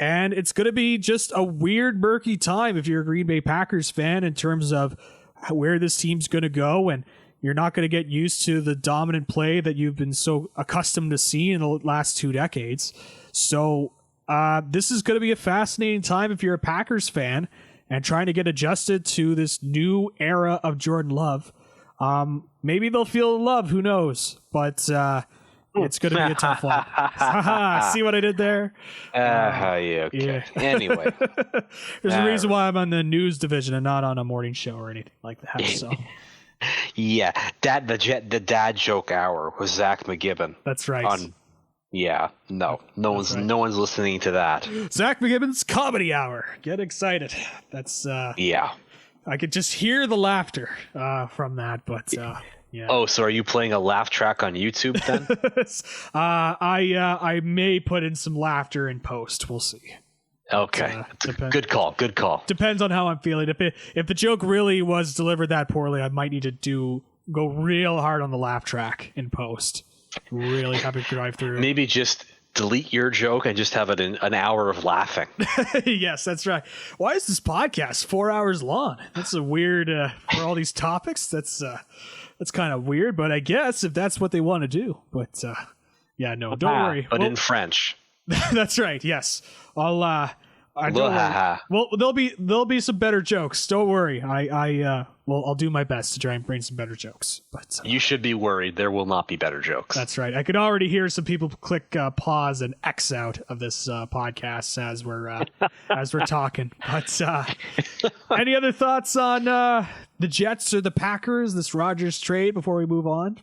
And it's going to be just a weird, murky time if you're a Green Bay Packers fan in terms of where this team's going to go, and you're not going to get used to the dominant play that you've been so accustomed to seeing in the last 2 decades. So this is going to be a fascinating time if you're a Packers fan and trying to get adjusted to this new era of Jordan Love. Maybe they'll feel love, who knows? But it's going to be a tough one. See what I did there? Yeah, okay. Yeah. Anyway. There's a reason why I'm on the news division and not on a morning show or anything like that. So. Yeah, the dad joke hour was Zach McGibbon. That's right. No one's listening to that. Zach McGibbon's comedy hour. Get excited. That's yeah. I could just hear the laughter from that, but yeah. Oh, so are you playing a laugh track on YouTube then? I may put in some laughter in post. We'll see. Okay, good call. Depends on how I'm feeling. If the joke really was delivered that poorly, I might need to go real hard on the laugh track in post. Really have to drive through. Maybe just delete your joke and just have it in an hour of laughing. Yes, that's right. Why is this podcast 4 hours long? That's a weird for all these topics. That's kind of weird, but I guess if that's what they want to do. But yeah, no, don't worry. But in French. That's right. Yes, I'll there'll be some better jokes. Don't worry. I'll do my best to try and bring some better jokes. But you should be worried. There will not be better jokes. That's right. I could already hear some people click pause and X out of this podcast as we're talking. But any other thoughts on the Jets or the Packers? This Rodgers trade before we move on.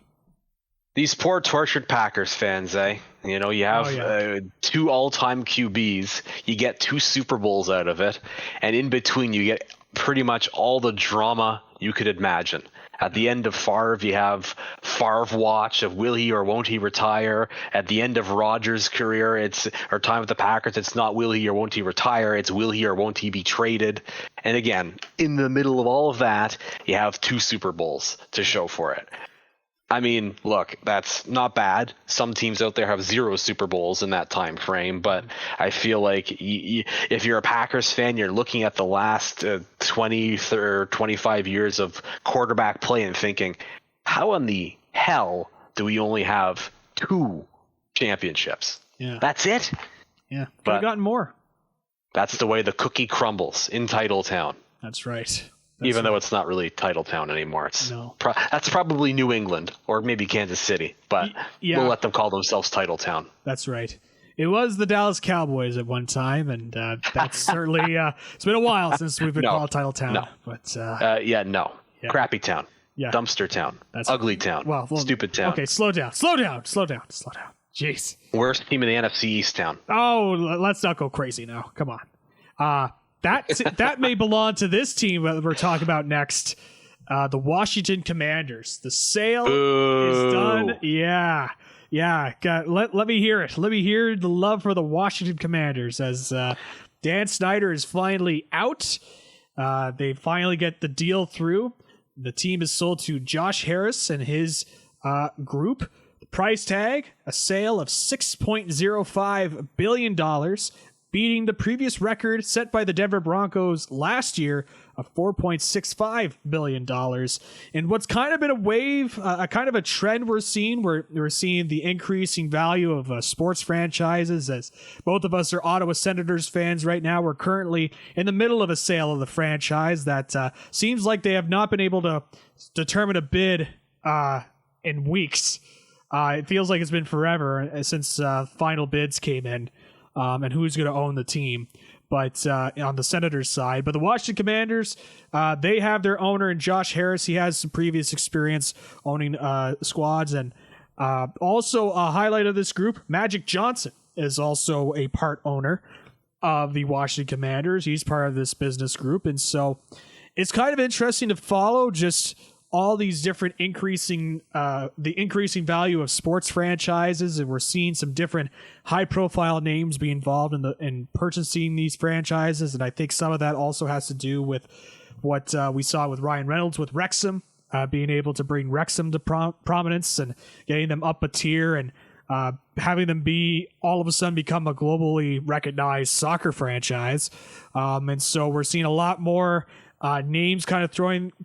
These poor tortured Packers fans, eh? You know, you have 2 all-time QBs. You get 2 Super Bowls out of it. And in between, you get pretty much all the drama you could imagine. At the end of Favre, you have Favre watch of will he or won't he retire. At the end of Rodgers' career, or time with the Packers, it's not will he or won't he retire. It's will he or won't he be traded. And again, in the middle of all of that, you have 2 Super Bowls to show for it. I mean, look, that's not bad. Some teams out there have 0 Super Bowls in that time frame, but I feel like if you're a Packers fan, you're looking at the last 20 or 25 years of quarterback play and thinking, how in the hell do we only have 2 championships? Yeah. That's it? Yeah, could have gotten more. That's the way the cookie crumbles in Titletown. That's right. Even though it's not really Titletown anymore. That's probably New England or maybe Kansas City, but we'll let them call themselves Titletown. That's right. It was the Dallas Cowboys at one time, and that's certainly it's been a while since we've been called Titletown. No. But Crappy town. Yeah. Dumpster town. That's ugly town. Well, stupid town. Okay, slow down. Jeez. Worst team in the NFC East town. Oh, let's not go crazy now. Come on. That may belong to this team that we're talking about next. The Washington Commanders. The sale is done. Yeah. Let me hear it. Let me hear the love for the Washington Commanders as Dan Snyder is finally out. They finally get the deal through. The team is sold to Josh Harris and his group. The price tag, a sale of $6.05 billion, beating the previous record set by the Denver Broncos last year of $4.65 billion. And what's kind of been a wave, a kind of a trend we're seeing, we're seeing the increasing value of sports franchises. As both of us are Ottawa Senators fans right now, we're currently in the middle of a sale of the franchise that seems like they have not been able to determine a bid in weeks. It feels like it's been forever since final bids came in, and who's going to own the team. But on the Senators side, but the Washington Commanders, they have their owner in Josh Harris. He has some previous experience owning squads, and also a highlight of this group, Magic Johnson is also a part owner of the Washington Commanders. He's part of this business group, and so it's kind of interesting to follow just all these different the increasing value of sports franchises, and we're seeing some different high-profile names be involved in purchasing these franchises, and I think some of that also has to do with what we saw with Ryan Reynolds with Wrexham, being able to bring Wrexham to prominence and getting them up a tier and having them be all of a sudden become a globally recognized soccer franchise, and so we're seeing a lot more names kind of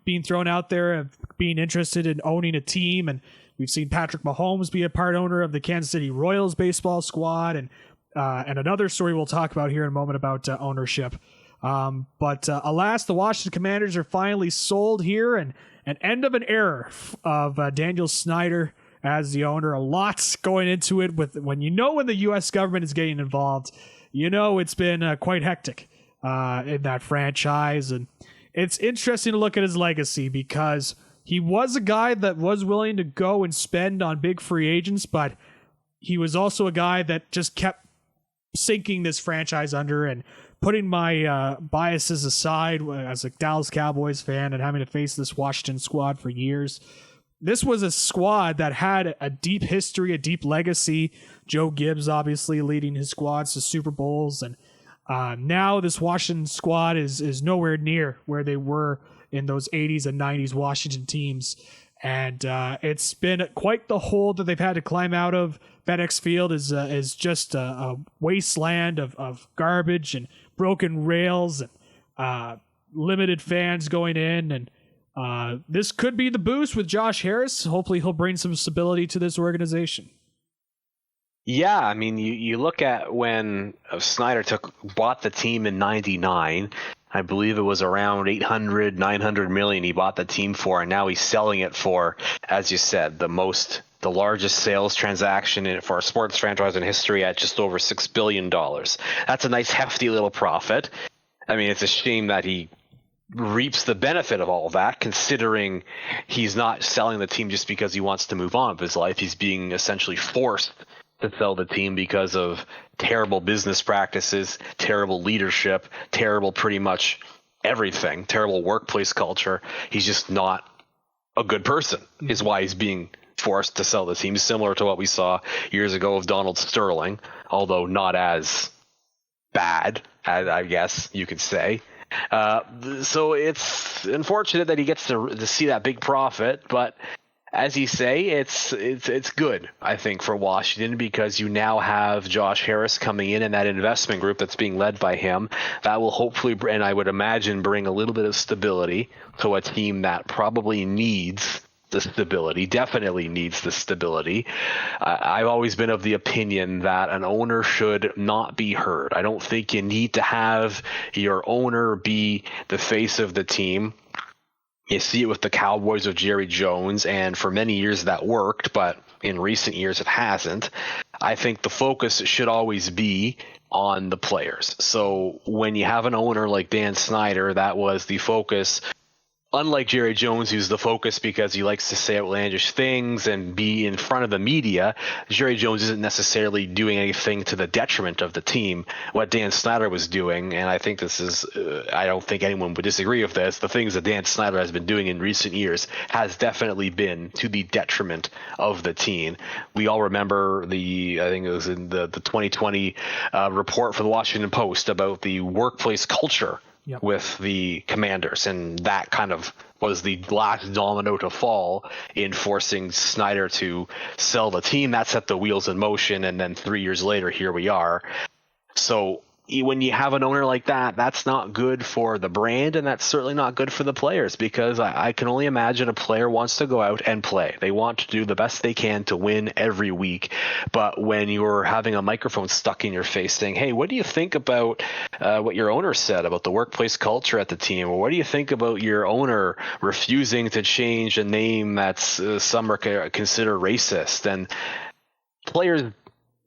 being thrown out there of being interested in owning a team. And we've seen Patrick Mahomes be a part owner of the Kansas City Royals baseball squad. And another story we'll talk about here in a moment about ownership. But alas, the Washington Commanders are finally sold here, and an end of an era of Daniel Snyder as the owner. A lot's going into it when the U.S. government is getting involved, it's been quite hectic in that franchise. And it's interesting to look at his legacy because he was a guy that was willing to go and spend on big free agents, but he was also a guy that just kept sinking this franchise under. And putting my biases aside as a Dallas Cowboys fan and having to face this Washington squad for years, this was a squad that had a deep history, a deep legacy. Joe Gibbs obviously leading his squads to Super Bowls, and now this Washington squad is nowhere near where they were in those 80s and 90s Washington teams. And it's been quite the hole that they've had to climb out of. FedEx Field is just a wasteland of garbage and broken rails and limited fans going in. And this could be the boost with Josh Harris. Hopefully he'll bring some stability to this organization. Yeah, I mean, you look at when Snyder bought the team in '99. I believe it was around 900 million he bought the team for, and now he's selling it for, as you said, the largest sales transaction for a sports franchise in history at just over $6 billion. That's a nice hefty little profit. I mean, it's a shame that he reaps the benefit of all of that, considering he's not selling the team just because he wants to move on with his life. He's being essentially forced to sell the team because of terrible business practices, terrible leadership, terrible pretty much everything, terrible workplace culture. He's just not a good person, is why he's being forced to sell the team, similar to what we saw years ago of Donald Sterling, although not as bad, as I guess you could say. So it's unfortunate that he gets to see that big profit, but as you say, it's good, I think, for Washington, because you now have Josh Harris coming in and that investment group that's being led by him. That will hopefully, and I would imagine, bring a little bit of stability to a team that probably needs the stability, definitely needs the stability. I've always been of the opinion that an owner should not be heard. I don't think you need to have your owner be the face of the team. You see it with the Cowboys with Jerry Jones, and for many years that worked, but in recent years it hasn't. I think the focus should always be on the players. So when you have an owner like Dan Snyder, that was the focus. Unlike Jerry Jones, who's the focus because he likes to say outlandish things and be in front of the media, Jerry Jones isn't necessarily doing anything to the detriment of the team. What Dan Snyder was doing, and I think this is, I don't think anyone would disagree with this, the things that Dan Snyder has been doing in recent years has definitely been to the detriment of the team. We all remember I think it was in the 2020 report for the Washington Post about the workplace culture. Yep. With the Commanders, and that kind of was the last domino to fall in forcing Snyder to sell the team. That set the wheels in motion, and then 3 years later, here we are. So when you have an owner like that, that's not good for the brand, and that's certainly not good for the players, because I can only imagine a player wants to go out and play. They want to do the best they can to win every week. But when you're having a microphone stuck in your face saying, hey, what do you think about what your owner said about the workplace culture at the team? Or what do you think about your owner refusing to change a name that's some are considered racist? And players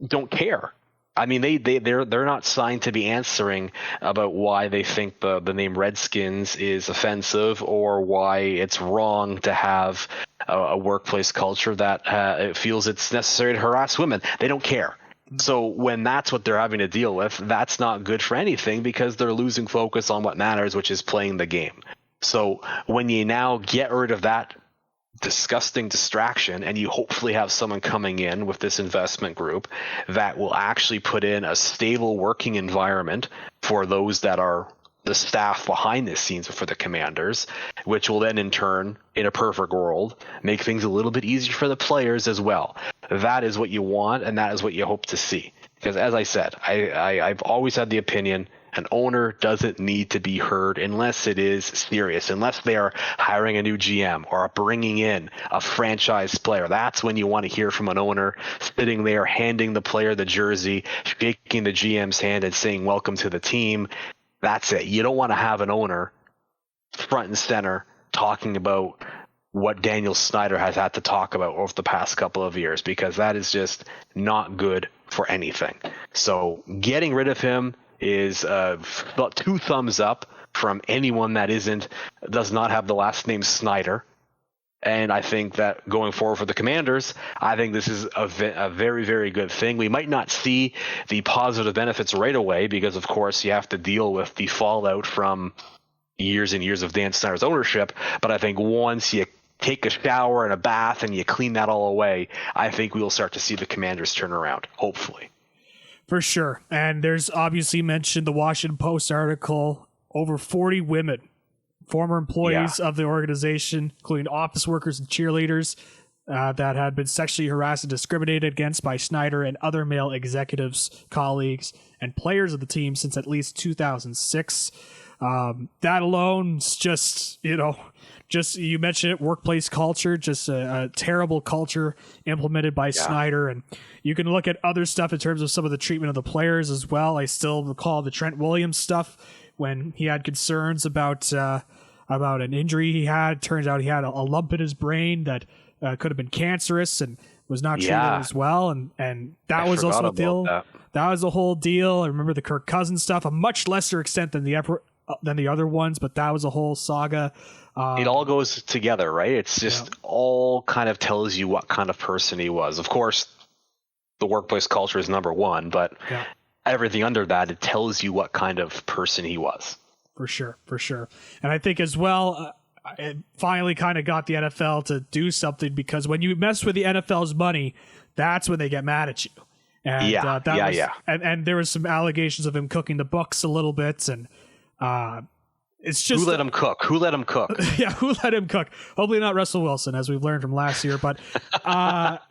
don't care. I mean, they're not signed to be answering about why they think the name Redskins is offensive, or why it's wrong to have a workplace culture that it feels it's necessary to harass women. They don't care. So when that's what they're having to deal with, that's not good for anything, because they're losing focus on what matters, which is playing the game. So when you now get rid of that disgusting distraction, and you hopefully have someone coming in with this investment group that will actually put in a stable working environment for those that are the staff behind the scenes for the Commanders, which will then in turn, in a perfect world, make things a little bit easier for the players as well. That is what you want, and that is what you hope to see. Because as I said, I've always had the opinion, an owner doesn't need to be heard unless it is serious, unless they are hiring a new GM or bringing in a franchise player. That's when you want to hear from an owner sitting there, handing the player the jersey, shaking the GM's hand and saying, welcome to the team. That's it. You don't want to have an owner front and center talking about what Daniel Snyder has had to talk about over the past couple of years, because that is just not good for anything. So getting rid of him is about 2 thumbs up from anyone that does not have the last name Snyder. And I think that going forward for the Commanders, I think this is a very, very good thing. We might not see the positive benefits right away, because of course you have to deal with the fallout from years and years of Dan Snyder's ownership. But I think once you take a shower and a bath and you clean that all away, I think we will start to see the Commanders turn around, hopefully. For sure. And there's obviously mentioned the Washington Post article, over 40 women, former employees of the organization, including office workers and cheerleaders, that had been sexually harassed and discriminated against by Snyder and other male executives, colleagues, and players of the team since at least 2006. That alone's just, you mentioned it, workplace culture, just a terrible culture implemented by Snyder. And you can look at other stuff in terms of some of the treatment of the players as well. I still recall the Trent Williams stuff when he had concerns about an injury he had. Turns out he had a lump in his brain that could have been cancerous and was not treated as well. And that was also a deal. That was a whole deal. I remember the Kirk Cousins stuff, a much lesser extent than the other ones, but that was a whole saga. It all goes together, right? It's just all kind of tells you what kind of person he was. Of course, the workplace culture is number one, but everything under that, it tells you what kind of person he was. For sure. And I think as well, it finally kind of got the NFL to do something, because when you mess with the NFL's money, that's when they get mad at you. And And there was some allegations of him cooking the books a little bit, and it's just who let him cook? Who let him cook? Hopefully not Russell Wilson, as we've learned from last year. But but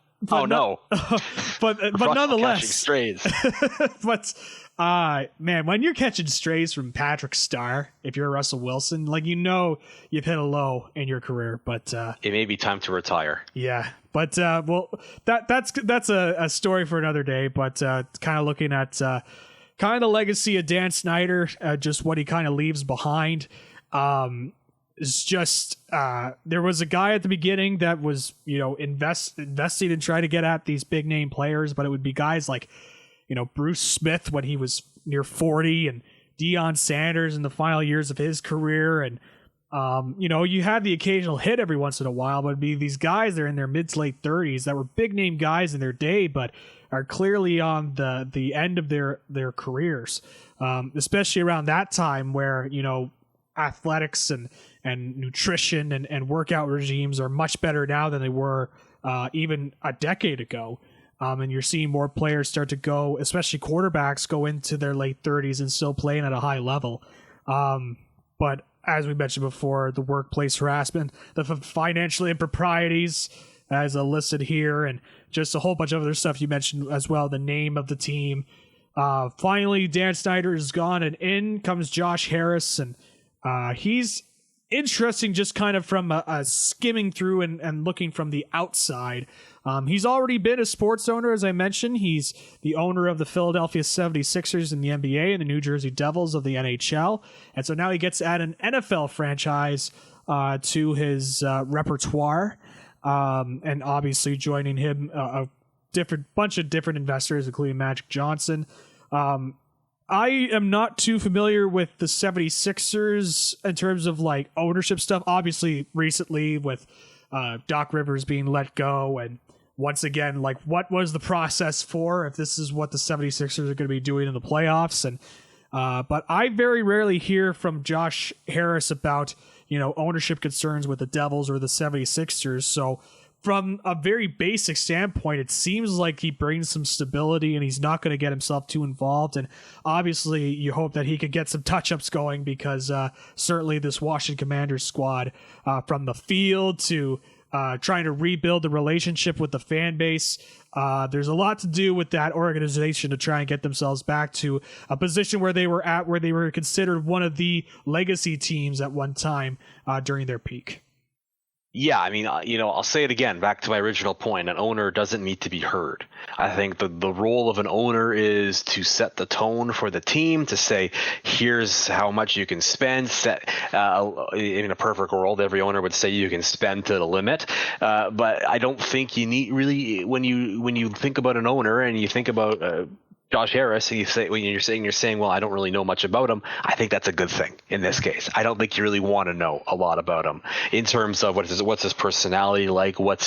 nonetheless, strays. But man, when you're catching strays from Patrick Starr, if you're Russell Wilson, you've hit a low in your career. But it may be time to retire. Yeah, but that's a story for another day. But kind of looking at kind of the legacy of Dan Snyder, just what he kind of leaves behind. It's just there was a guy at the beginning that was investing and trying to get at these big name players, but it would be guys like Bruce Smith when he was near 40, and Deion Sanders in the final years of his career, and you had the occasional hit every once in a while, but it'd be these guys that are in their mid to late 30s that were big name guys in their day, but are clearly on the end of their careers, especially around that time where athletics and nutrition and workout regimes are much better now than they were even a decade ago. And you're seeing more players start to go, especially quarterbacks, go into their late 30s and still playing at a high level. But as we mentioned before, the workplace harassment, the financial improprieties as listed here, and just a whole bunch of other stuff you mentioned as well, the name of the team, Finally, Dan Snyder is gone, and in comes Josh Harris, and he's interesting just kind of from a skimming through and looking from the outside. He's already been a sports owner, as I mentioned. He's the owner of the Philadelphia 76ers in the NBA and the New Jersey Devils of the NHL. And so now he gets to add an NFL franchise to his repertoire. And obviously joining him a bunch of different investors, including Magic Johnson. I am not too familiar with the 76ers in terms of like ownership stuff. Obviously, recently with Doc Rivers being let go, and once again, like what was the process for if this is what the 76ers are going to be doing in the playoffs? And but I very rarely hear from Josh Harris about ownership concerns with the Devils or the 76ers. So from a very basic standpoint, it seems like he brings some stability and he's not going to get himself too involved. And obviously, you hope that he could get some touch-ups going because certainly this Washington Commanders squad, from the field to trying to rebuild the relationship with the fan base, there's a lot to do with that organization to try and get themselves back to a position where they were considered one of the legacy teams at one time during their peak. Yeah, I mean, I'll say it again, back to my original point, an owner doesn't need to be heard. I think the role of an owner is to set the tone for the team, to say, here's how much you can spend. In a perfect world, every owner would say you can spend to the limit. But I don't think you need really, when you think about an owner and you think about Josh Harris, and you're saying, well, I don't really know much about him. I think that's a good thing in this case. I don't think you really want to know a lot about him in terms of what's his personality like, where's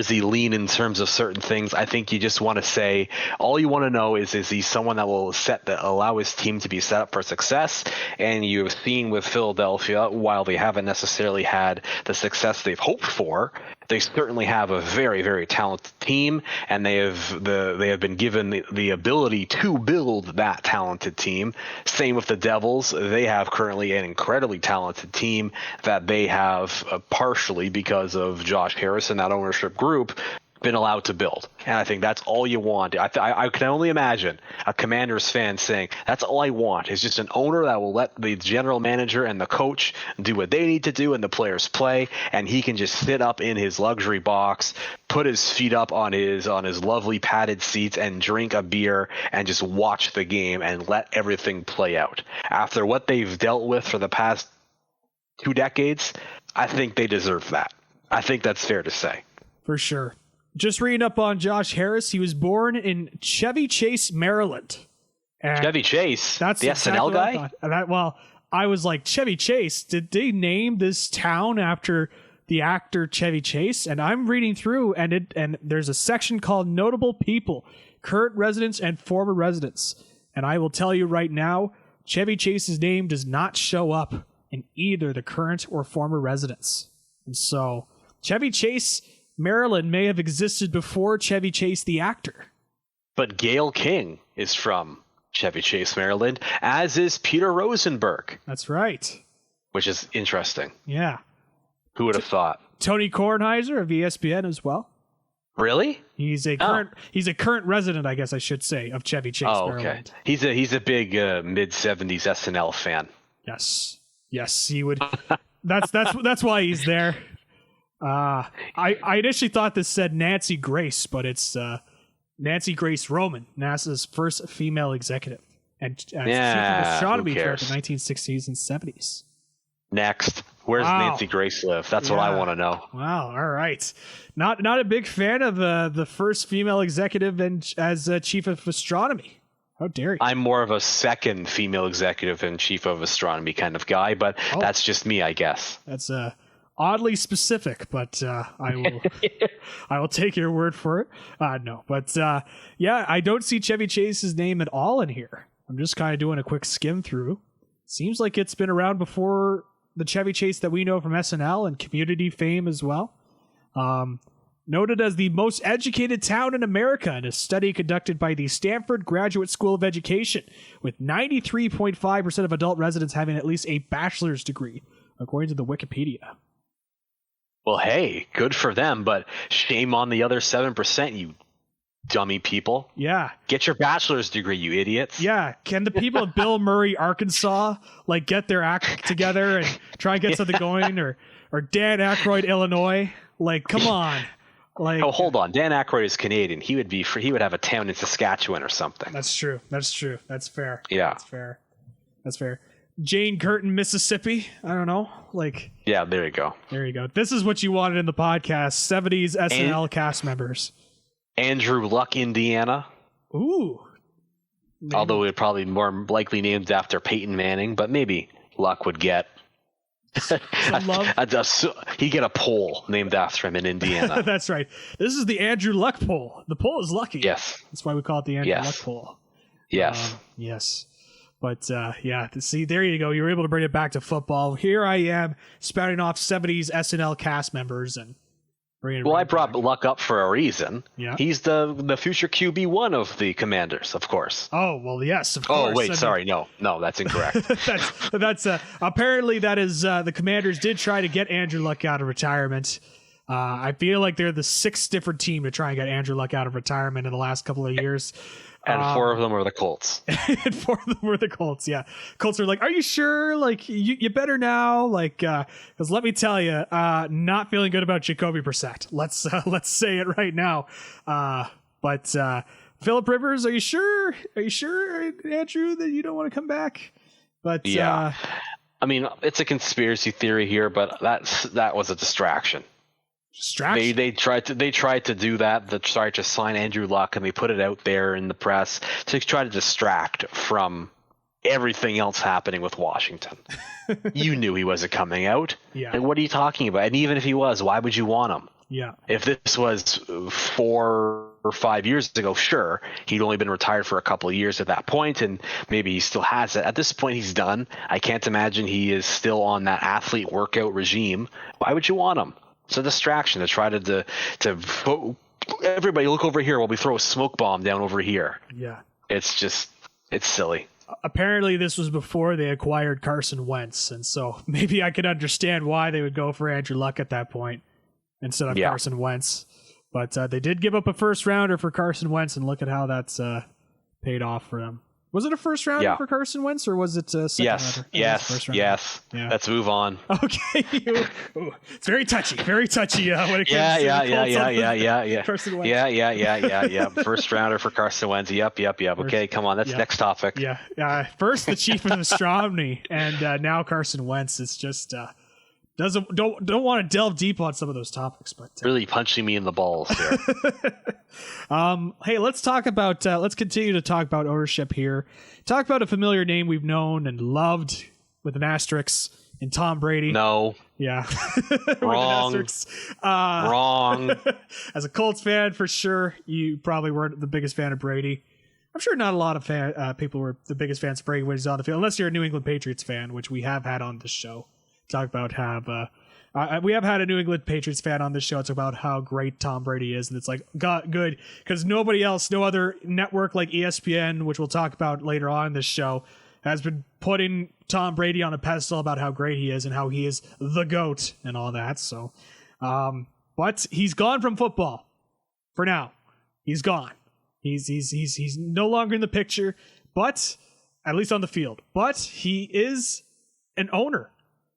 he lean in terms of certain things. I think you just want to say, all you want to know is he someone that will allow his team to be set up for success. And you've seen with Philadelphia, while they haven't necessarily had the success they've hoped for, they certainly have a very, very talented team, and they have been given the ability to build that talented team. Same with the Devils. They have currently an incredibly talented team that they have partially because of Josh Harris and that ownership group been allowed to build. And I think that's all you want. I can only imagine a Commanders fan saying, that's all I want, is just an owner that will let the general manager and the coach do what they need to do and the players play, and he can just sit up in his luxury box, put his feet up on his lovely padded seats and drink a beer and just watch the game and let everything play out. After what they've dealt with for the past 2 decades, I think they deserve that. I think that's fair to say. For sure. Just reading up on Josh Harris, he was born in Chevy Chase, Maryland. And Chevy Chase? That's the exactly SNL guy? I was like, Chevy Chase? Did they name this town after the actor Chevy Chase? And I'm reading through, and there's a section called Notable People, Current Residents and Former Residents. And I will tell you right now, Chevy Chase's name does not show up in either the current or former residents. And so, Chevy Chase, Maryland may have existed before Chevy Chase the actor. But Gayle King is from Chevy Chase, Maryland, as is Peter Rosenberg. That's right. Which is interesting. Yeah. Who would have thought? Tony Kornheiser of ESPN as well. Really? He's a current resident, I guess I should say, of Chevy Chase, Maryland. Okay. He's a big mid-70s SNL fan. Yes, he would. That's why he's there. I initially thought this said Nancy Grace, but it's Nancy Grace Roman, NASA's first female executive, and chief of astronomy throughout the 1960s and 70s. Next, where's Nancy Grace live? That's what I want to know. Wow, all right. Not a big fan of the first female executive and as chief of astronomy. How dare you? I'm more of a second female executive and chief of astronomy kind of guy, but that's just me, I guess. That's oddly specific, but I will take your word for it. No, but I don't see Chevy Chase's name at all in here. I'm just kind of doing a quick skim through. Seems like it's been around before the Chevy Chase that we know from SNL and Community fame as well. Noted as the most educated town in America in a study conducted by the Stanford Graduate School of Education, with 93.5% of adult residents having at least a bachelor's degree, according to the Wikipedia. Well, hey, good for them, but shame on the other 7%, you dummy people. Yeah. Get your bachelor's degree, you idiots. Yeah. Can the people of Bill Murray, Arkansas, like get their act together and try and get something going? Or Dan Aykroyd, Illinois? Like, come on. Like, oh, hold on. Dan Aykroyd is Canadian. He would have a town in Saskatchewan or something. That's true. That's fair. Yeah. That's fair. Jane Curtin, Mississippi. I don't know. Like, yeah, there you go. This is what you wanted in the podcast. 70s SNL cast members. Andrew Luck, Indiana. Ooh. Although it probably more likely named after Peyton Manning, but maybe Luck would get he get a pole named after him in Indiana. That's right. This is the Andrew Luck poll. The poll is lucky. Yes. That's why we call it the Andrew Luck poll. Yes. Yes. But see, there you go. You were able to bring it back to football. Here I am spouting off 70s SNL cast members and bringing it. Well, I brought Luck up for a reason. Yeah. He's the future QB1 of the Commanders, of course. Oh, well, yes, of course. Oh, wait, sorry. No, that's incorrect. that's apparently that is the Commanders did try to get Andrew Luck out of retirement. I feel like they're the sixth different team to try and get Andrew Luck out of retirement in the last couple of years. And four of them are the Colts. And four of them were the Colts, yeah. Colts are like, are you sure? Like, you better now? Like, because let me tell you, not feeling good about Jacoby Brissett. Let's say it right now. But Phillip Rivers, are you sure? Are you sure, Andrew, that you don't want to come back? But yeah, I mean, it's a conspiracy theory here, but that was a distraction. They tried to do that. They tried to sign Andrew Luck, and they put it out there in the press to try to distract from everything else happening with Washington. You knew he wasn't coming out. Yeah. And what are you talking about? And even if he was, why would you want him? Yeah. If this was 4 or 5 years ago, sure, he'd only been retired for a couple of years at that point, and maybe he still has it. At this point, he's done. I can't imagine he is still on that athlete workout regime. Why would you want him? It's a distraction to try to everybody look over here while we throw a smoke bomb down over here. Yeah. It's silly. Apparently this was before they acquired Carson Wentz, and so maybe I could understand why they would go for Andrew Luck at that point instead of Carson Wentz. But they did give up a first rounder for Carson Wentz, and look at how that's paid off for them. Was it a first rounder for Carson Wentz, or was it a second rounder? Yes. Yeah. Let's move on. Okay. Ooh, it's very touchy when it comes to Carson Wentz. Yeah. First rounder for Carson Wentz. Yep. Okay, come on. That's next topic. Yeah. First the chief of astronomy, and now Carson Wentz. It's just don't want to delve deep on some of those topics, but really punching me in the balls here. Hey, let's continue to talk about ownership here. Talk about a familiar name we've known and loved with an asterisk in Tom Brady. No. Yeah. Wrong. Wrong. As a Colts fan, for sure, you probably weren't the biggest fan of Brady. I'm sure not a lot of people were the biggest fans of Brady when he's on the field, unless you're a New England Patriots fan, which we have had on this show. Talk about we have had a New England Patriots fan on this show. It's about how great Tom Brady is, and it's like good because no other network like ESPN, which we'll talk about later on in this show, has been putting Tom Brady on a pedestal about how great he is and how he is the GOAT and all that. So, but he's gone from football for now. He's gone. He's no longer in the picture, but at least on the field. But he is an owner,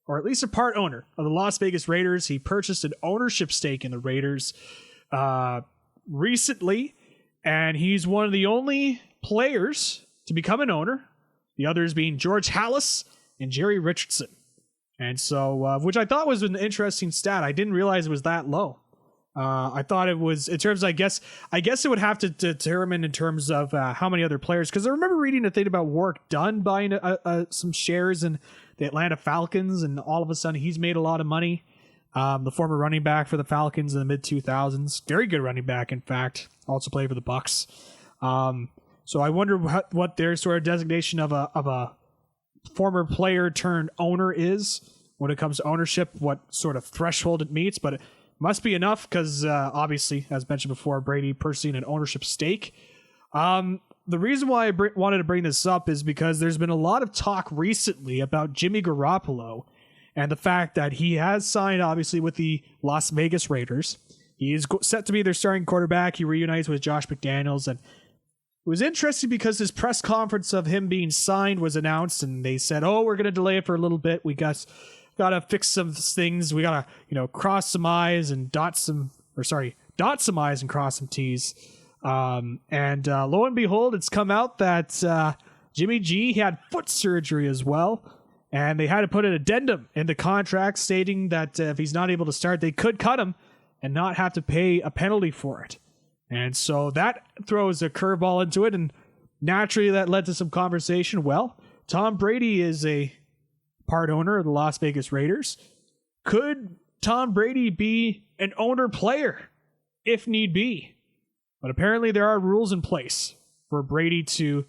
or at least a part owner of the Las Vegas Raiders. He purchased an ownership stake in the Raiders recently, and he's one of the only players to become an owner, the others being George Halas and Jerry Richardson. And so, which I thought was an interesting stat. I didn't realize it was that low. I thought it was, in terms of, I guess it would have to determine in terms of how many other players, because I remember reading a thing about Warwick Dunn buying some shares in the Atlanta Falcons, and all of a sudden he's made a lot of money. The former running back for the Falcons in the mid-2000s. Very good running back, in fact. Also played for the Bucs. So I wonder what their sort of designation of a former player turned owner is when it comes to ownership, what sort of threshold it meets, but it must be enough because obviously, as mentioned before, Brady purchasing an ownership stake. The reason why I wanted to bring this up is because there's been a lot of talk recently about Jimmy Garoppolo and the fact that he has signed, obviously, with the Las Vegas Raiders. He is set to be their starting quarterback. He reunites with Josh McDaniels, and it was interesting because his press conference of him being signed was announced, and they said, "Oh, we're going to delay it for a little bit. We got to fix some things. We got to, cross some I's and dot some I's and cross some T's." And lo and behold, it's come out that Jimmy G had foot surgery as well, and they had to put an addendum in the contract stating that if he's not able to start, they could cut him and not have to pay a penalty for it. And so that throws a curveball into it, and naturally that led to some conversation. Well, Tom Brady is a part owner of the Las Vegas Raiders. Could Tom Brady be an owner player if need be? But apparently there are rules in place for Brady to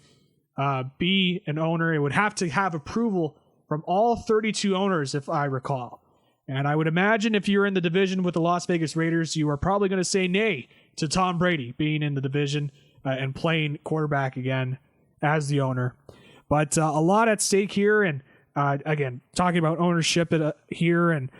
be an owner. It would have to have approval from all 32 owners, if I recall. And I would imagine if you're in the division with the Las Vegas Raiders, you are probably going to say nay to Tom Brady being in the division and playing quarterback again as the owner. But a lot at stake here. And again, talking about ownership here, and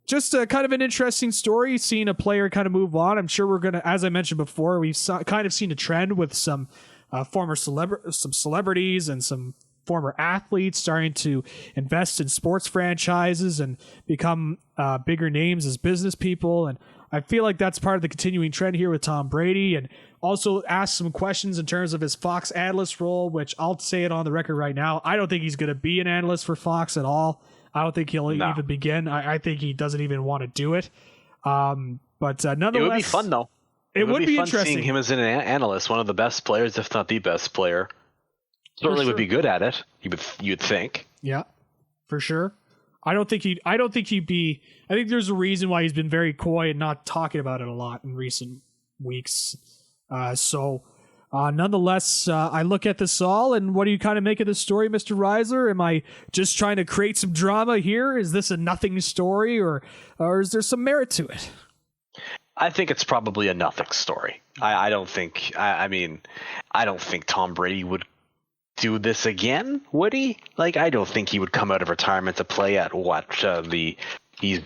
just kind of an interesting story, seeing a player kind of move on. I'm sure we're going to, as I mentioned before, we've kind of seen a trend with some some celebrities and some former athletes starting to invest in sports franchises and become bigger names as business people. And I feel like that's part of the continuing trend here with Tom Brady, and also ask some questions in terms of his Fox analyst role, which I'll say it on the record right now. I don't think he's going to be an analyst for Fox at all. I don't think he'll even begin. I think he doesn't even want to do it. But nonetheless, it would be fun though. It would be fun interesting seeing him as an analyst, one of the best players, if not the best player. Certainly would be good at it. You'd think. Yeah, for sure. I think there's a reason why he's been very coy and not talking about it a lot in recent weeks. Nonetheless, I look at this all, and what do you kind of make of this story, Mr. Reisler? Am I just trying to create some drama here? Is this a nothing story, or is there some merit to it? I think it's probably a nothing story. I don't think Tom Brady would do this again, would he? Like, I don't think he would come out of retirement to play at he's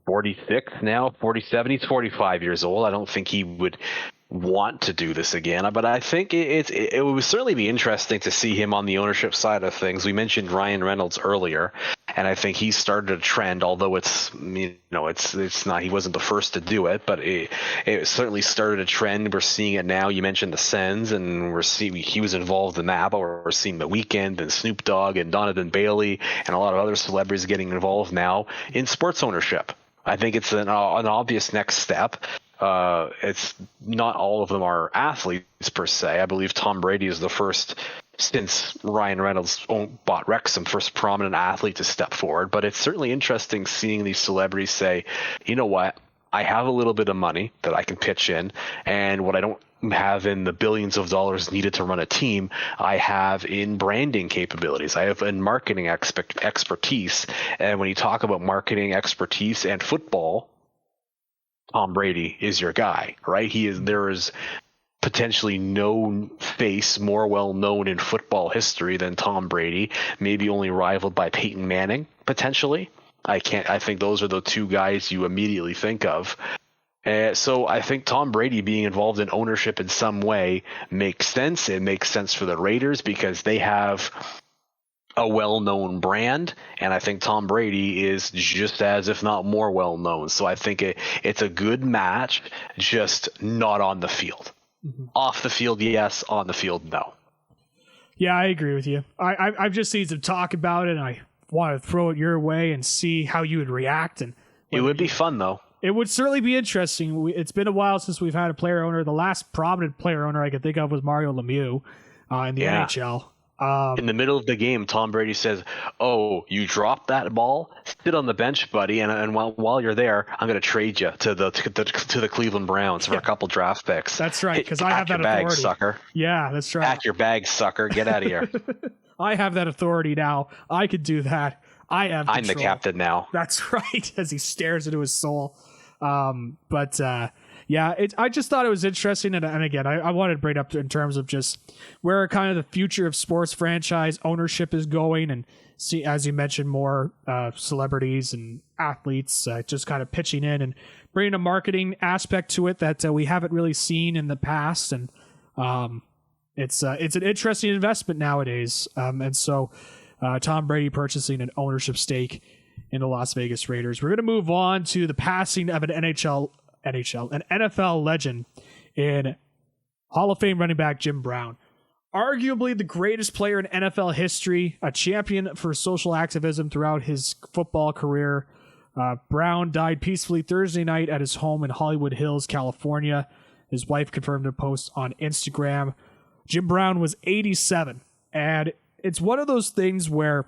46 now, 47, he's 45 years old. I don't think he would want to do this again, but I think it would certainly be interesting to see him on the ownership side of things. We mentioned Ryan Reynolds earlier, and I think he started a trend, although it's not, he wasn't the first to do it, but it certainly started a trend. We're seeing it now. You mentioned the Sens, and he was involved in that, but we're seeing The Weeknd and Snoop Dogg and Donovan Bailey and a lot of other celebrities getting involved now in sports ownership. I think it's an obvious next step. It's not all of them are athletes per se. I believe Tom Brady is the first, since Ryan Reynolds bought Wrexham, first prominent athlete to step forward. But it's certainly interesting seeing these celebrities say, you know what, I have a little bit of money that I can pitch in, and what I don't have in the billions of dollars needed to run a team, I have in branding capabilities. I have in marketing expertise. And when you talk about marketing expertise and football, Tom Brady is your guy, right? There is potentially no face more well known in football history than Tom Brady, maybe only rivaled by Peyton Manning, potentially. I think those are the two guys you immediately think of. So I think Tom Brady being involved in ownership in some way makes sense. It makes sense for the Raiders because they have a well-known brand, and I think Tom Brady is just as, if not more, well-known. So I think it's a good match, just not on the field. Mm-hmm. Off the field, yes. On the field, no. Yeah, I agree with you. I've just seen some talk about it, and I want to throw it your way and see how you would react. And it would be fun, though. It would certainly be interesting. It's been a while since we've had a player owner. The last prominent player owner I could think of was Mario Lemieux in the NHL. In the middle of the game, Tom Brady says, "Oh, you dropped that ball? Sit on the bench, buddy, and while you're there, I'm going to trade you to the Cleveland Browns for a couple draft picks." That's right, because I have that authority. Pack your bag, sucker. Yeah, that's right. Pack your bag, sucker. Get out of here. I have that authority now. I could do that. I'm the captain now. That's right, as he stares into his soul. Yeah, I just thought it was interesting, and again, I wanted to bring it up in terms of just where kind of the future of sports franchise ownership is going, and see, as you mentioned, more celebrities and athletes just kind of pitching in and bringing a marketing aspect to it that we haven't really seen in the past, and it's an interesting investment nowadays, and so Tom Brady purchasing an ownership stake in the Las Vegas Raiders. We're going to move on to the passing of an NFL legend in Hall of Fame running back Jim Brown. Arguably the greatest player in NFL history, a champion for social activism throughout his football career. Brown died peacefully Thursday night at his home in Hollywood Hills, California. His wife confirmed a post on Instagram. Jim Brown was 87, and it's one of those things where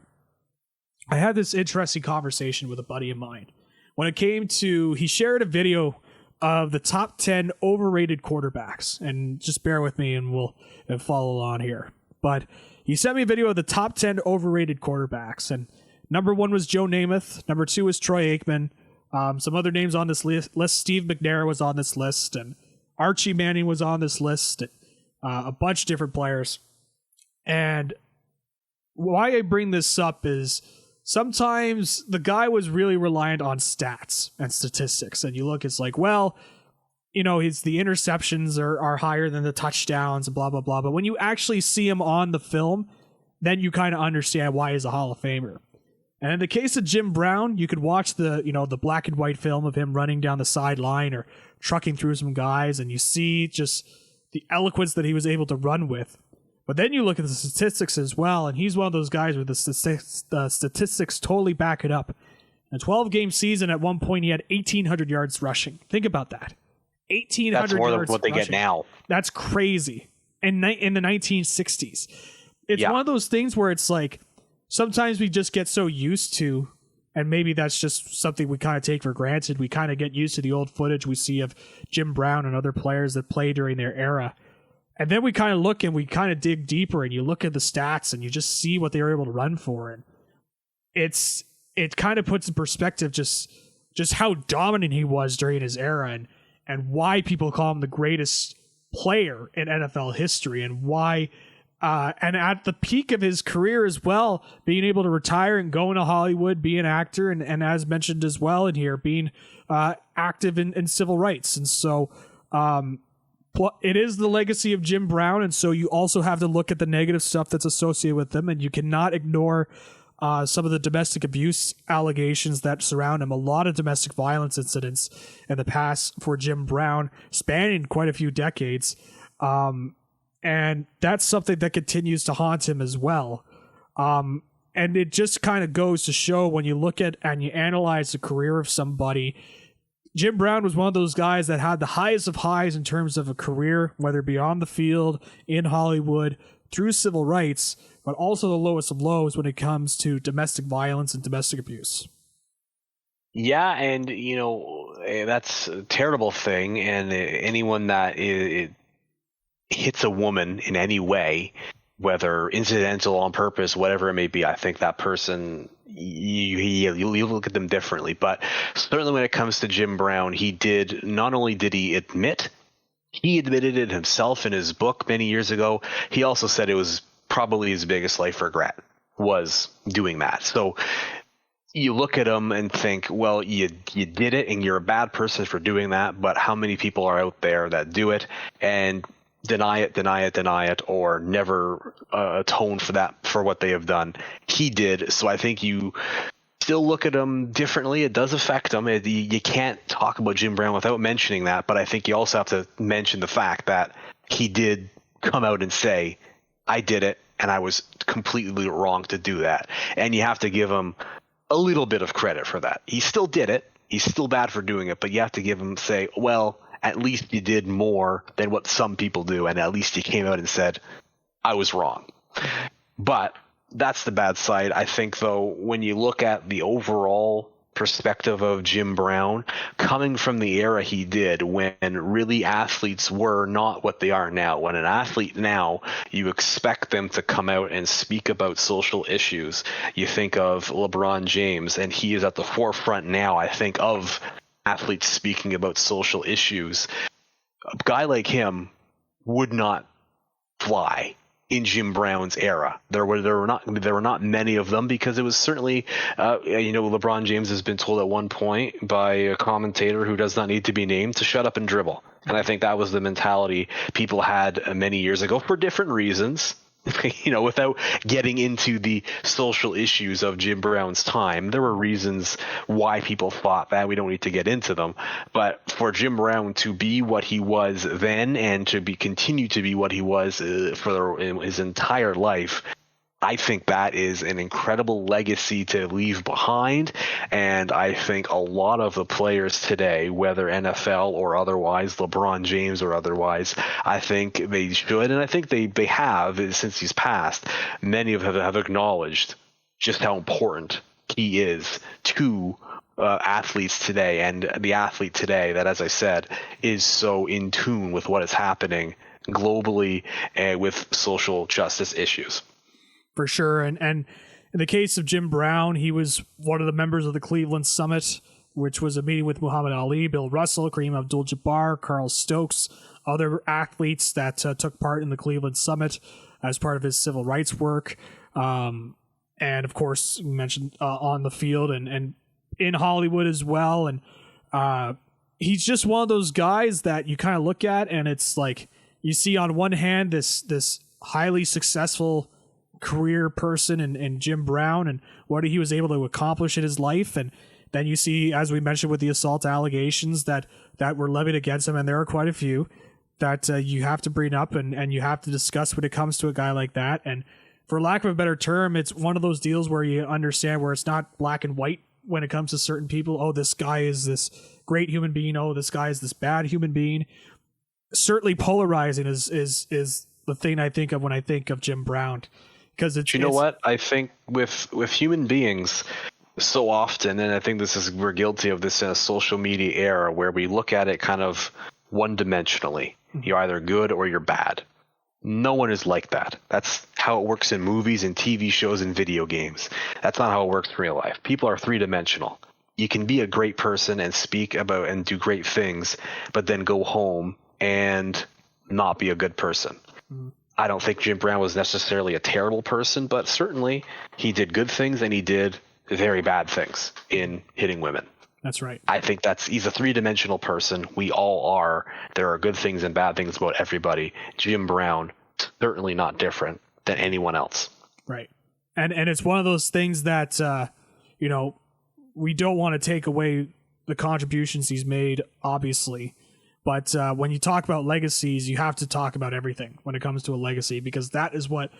I had this interesting conversation with a buddy of mine. When it came to, he shared a video of the top 10 overrated quarterbacks, and just bear with me and we'll follow on here. But he sent me a video of the top 10 overrated quarterbacks, and number 1 was Joe Namath, number 2 was Troy Aikman, some other names on this list. Steve McNair was on this list, and Archie Manning was on this list, a bunch of different players. And why I bring this up is sometimes the guy was really reliant on stats and statistics. And you look, it's like, well, the interceptions are higher than the touchdowns and blah, blah, blah. But when you actually see him on the film, then you kind of understand why he's a Hall of Famer. And in the case of Jim Brown, you could watch the black and white film of him running down the sideline or trucking through some guys, and you see just the eloquence that he was able to run with. But then you look at the statistics as well, and he's one of those guys where the statistics totally back it up. In a 12-game season, at one point, he had 1,800 yards rushing. Think about that. 1,800 yards That's more than what they get now. That's crazy. In the 1960s. It's one of those things where it's like, sometimes we just get so used to, and maybe that's just something we kind of take for granted. We kind of get used to the old footage we see of Jim Brown and other players that play during their era. And then we kind of look and we kind of dig deeper, and you look at the stats and you just see what they were able to run for. And it kind of puts in perspective just how dominant he was during his era, and why people call him the greatest player in NFL history, and why, and at the peak of his career as well, being able to retire and go into Hollywood, be an actor, and as mentioned as well in here, being active in civil rights. And so, it is the legacy of Jim Brown, and so you also have to look at the negative stuff that's associated with him, and you cannot ignore some of the domestic abuse allegations that surround him. A lot of domestic violence incidents in the past for Jim Brown, spanning quite a few decades, and that's something that continues to haunt him as well. And it just kind of goes to show, when you look at and you analyze the career of somebody, Jim Brown was one of those guys that had the highest of highs in terms of a career, whether beyond the field, in Hollywood, through civil rights, but also the lowest of lows when it comes to domestic violence and domestic abuse. Yeah, and, that's a terrible thing, and anyone that hits a woman in any way, whether incidental, on purpose, whatever it may be, I think that person, you look at them differently. But certainly when it comes to Jim Brown, not only did he admitted it himself in his book many years ago, he also said it was probably his biggest life regret, was doing that. So you look at him and think, well, you did it, and you're a bad person for doing that, but how many people are out there that do it and deny it, or never atone for what they have done? He did. So I think you still look at him differently. It does affect him. You can't talk about Jim Brown without mentioning that, but I think you also have to mention the fact that he did come out and say, I did it, and I was completely wrong to do that. And you have to give him a little bit of credit for that. He still did it. He's still bad for doing it, but you have to give him, say, well, at least you did more than what some people do, and at least you came out and said, I was wrong. But that's the bad side. I think, though, when you look at the overall perspective of Jim Brown, coming from the era he did, when really athletes were not what they are now. When an athlete now, you expect them to come out and speak about social issues. You think of LeBron James, and he is at the forefront now, I think, of athletes speaking about social issues. a guy like him would not fly in Jim Brown's era. There were not many of them, because it was certainly LeBron James has been told at one point by a commentator who does not need to be named to shut up and dribble. And I think that was the mentality people had many years ago for different reasons. Without getting into the social issues of Jim Brown's time, there were reasons why people thought that. We don't need to get into them. But for Jim Brown to be what he was then and to continue to be what he was for his entire life, I think that is an incredible legacy to leave behind. And I think a lot of the players today, whether NFL or otherwise, LeBron James or otherwise, I think they should, and I think they have since he's passed. Many of them have acknowledged just how important he is to athletes today, and the athlete today that, as I said, is so in tune with what is happening globally and with social justice issues. For sure. And in the case of Jim Brown, he was one of the members of the Cleveland Summit, which was a meeting with Muhammad Ali, Bill Russell, Kareem Abdul-Jabbar, Carl Stokes, other athletes that took part in the Cleveland Summit as part of his civil rights work. And of course, you mentioned on the field and in Hollywood as well. And he's just one of those guys that you kind of look at, and it's like you see on one hand this highly successful career person in Jim Brown and what he was able to accomplish in his life, and then you see, as we mentioned, with the assault allegations that were levied against him, and there are quite a few that you have to bring up and you have to discuss when it comes to a guy like that. And for lack of a better term, it's one of those deals where you understand where it's not black and white when it comes to certain people. Oh, this guy is this great human being. Oh, this guy is this bad human being. Certainly polarizing is the thing I think of when I think of Jim Brown. Because what I think with human beings so often, and I think we're guilty of this in a social media era where we look at it kind of one-dimensionally. You're either good or you're bad. No one is like that. That's how it works in movies and TV shows and video games. That's not how it works in real life. People are three-dimensional. You can be a great person and speak about and do great things, but then go home and not be a good person. I don't think Jim Brown was necessarily a terrible person, but certainly he did good things and he did very bad things in hitting women. That's right. I think he's a three-dimensional person. We all are. There are good things and bad things about everybody. Jim Brown, certainly not different than anyone else. Right. And it's one of those things that, we don't want to take away the contributions he's made, obviously. But when you talk about legacies, you have to talk about everything when it comes to a legacy, because that is what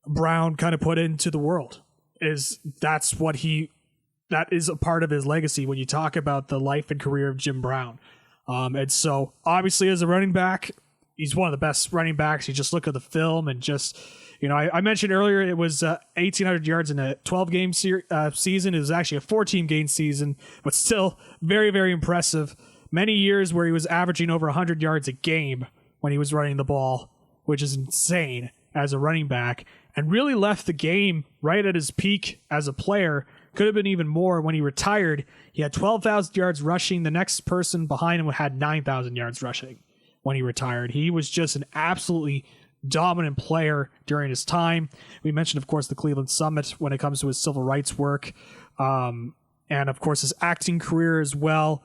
Brown kind of put into the world. That is a part of his legacy when you talk about the life and career of Jim Brown. And so obviously as a running back, he's one of the best running backs. You just look at the film and just, I mentioned earlier it was 1,800 yards in a 12-game season. It was actually a 14-game season, but still very, very impressive. Many years where he was averaging over 100 yards a game when he was running the ball, which is insane as a running back, and really left the game right at his peak as a player. Could have been even more. When he retired, he had 12,000 yards rushing. The next person behind him had 9,000 yards rushing when he retired. He was just an absolutely dominant player during his time. We mentioned, of course, the Cleveland Summit when it comes to his civil rights work, and, of course, his acting career as well.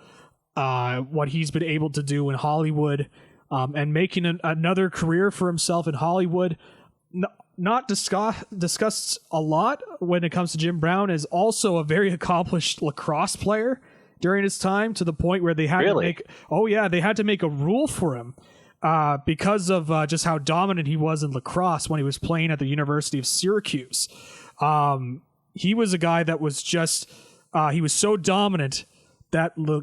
What he's been able to do in Hollywood, and making another career for himself in Hollywood. Not discussed a lot when it comes to Jim Brown, is also a very accomplished lacrosse player during his time, to the point where they had to make a rule for him because of just how dominant he was in lacrosse when he was playing at the University of Syracuse. He was a guy that was just he was so dominant that the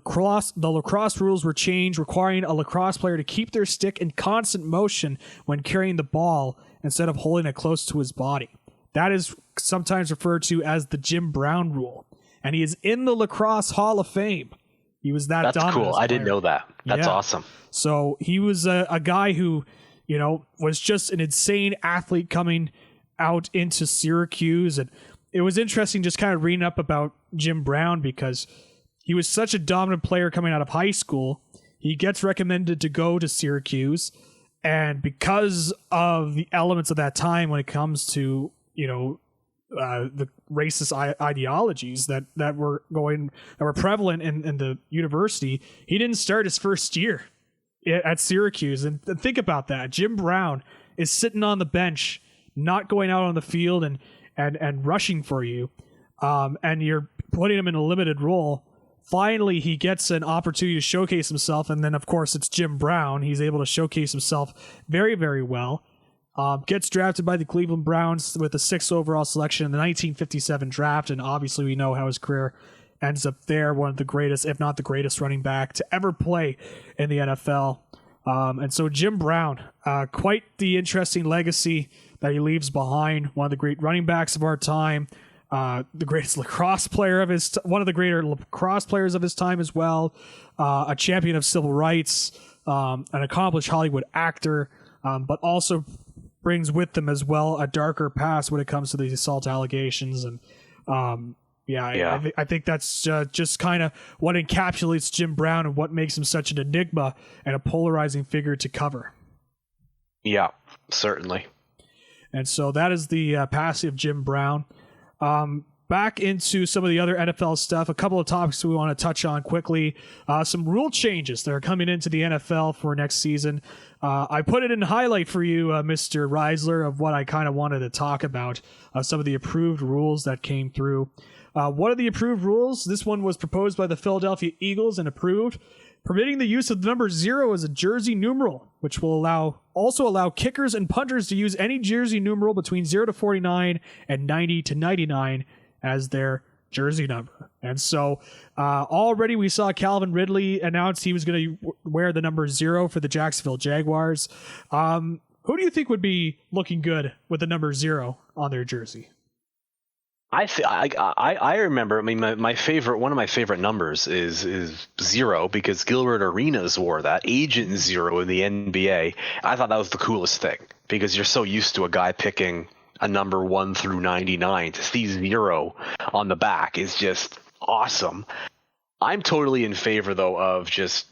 lacrosse rules were changed, requiring a lacrosse player to keep their stick in constant motion when carrying the ball instead of holding it close to his body. That is sometimes referred to as the Jim Brown rule. And he is in the Lacrosse Hall of Fame. He was that dominant. That's cool. I didn't know that. That's awesome. So he was a guy who, was just an insane athlete coming out into Syracuse. And it was interesting just kind of reading up about Jim Brown, because he was such a dominant player coming out of high school. He gets recommended to go to Syracuse, and because of the elements of that time when it comes to, the racist ideologies that were prevalent in the university, he didn't start his first year at Syracuse. And think about that. Jim Brown is sitting on the bench, not going out on the field and rushing for you, and you're putting him in a limited role. Finally, he gets an opportunity to showcase himself, and then, of course, it's Jim Brown. He's able to showcase himself very, very well. Gets drafted by the Cleveland Browns with the 6th overall selection in the 1957 draft, and obviously we know how his career ends up there. One of the greatest, if not the greatest, running back to ever play in the NFL. And so Jim Brown, quite the interesting legacy that he leaves behind. One of the great running backs of our time. The greatest lacrosse player of one of the greater lacrosse players of his time as well, a champion of civil rights, an accomplished Hollywood actor, but also brings with them as well a darker past when it comes to the assault allegations. And I think that's just kind of what encapsulates Jim Brown and what makes him such an enigma and a polarizing figure to cover. Yeah, certainly. And so that is the passing of Jim Brown. Back into some of the other NFL stuff, a couple of topics we want to touch on quickly. Some rule changes that are coming into the NFL for next season. I put it in highlight for you, Mr. Reisler, of what I kind of wanted to talk about, some of the approved rules that came through. One of the approved rules, this one was proposed by the Philadelphia Eagles and approved, permitting the use of the number 0 as a jersey numeral, which will also allow kickers and punters to use any jersey numeral between 0 to 49 and 90 to 99 as their jersey number. And so already we saw Calvin Ridley announce he was going to wear the number 0 for the Jacksonville Jaguars. Who do you think would be looking good with the number 0 on their jersey? I remember. I mean, one of my favorite numbers is 0 because Gilbert Arenas wore that, Agent 0 in the NBA. I thought that was the coolest thing because you're so used to a guy picking a number 1 through 99. To see 0 on the back is just awesome. I'm totally in favor though of just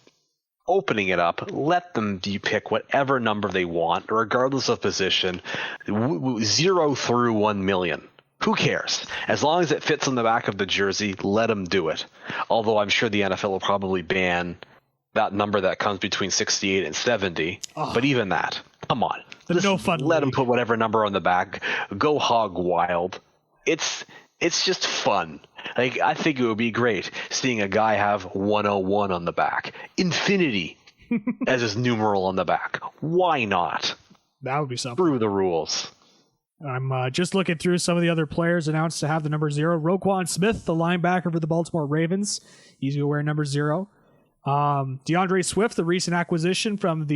opening it up. Let them pick whatever number they want, regardless of position. 0 through 1 million. Who cares? As long as it fits on the back of the jersey, let them do it. Although I'm sure the NFL will probably ban that number that comes between 68 and 70. Oh. But even that, come on. No fun. Let them put whatever number on the back. Go hog wild. It's just fun. Like, I think it would be great seeing a guy have 101 on the back. Infinity as his numeral on the back. Why not? That would be something. Through the rules. I'm just looking through some of the other players announced to have the number 0. Roquan Smith, the linebacker for the Baltimore Ravens. He's going to wear number 0. DeAndre Swift, the recent acquisition from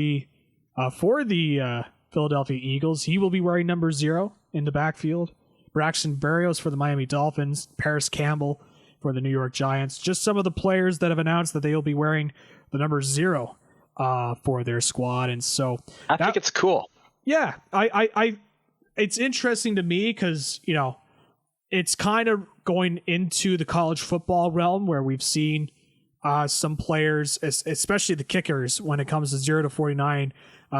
for the Philadelphia Eagles. He will be wearing number 0 in the backfield. Braxton Berrios for the Miami Dolphins. Paris Campbell for the New York Giants. Just some of the players that have announced that they will be wearing the number 0 for their squad. And so I think it's cool. Yeah, it's interesting to me because, it's kind of going into the college football realm where we've seen some players, especially the kickers, when it comes to 0 to 49,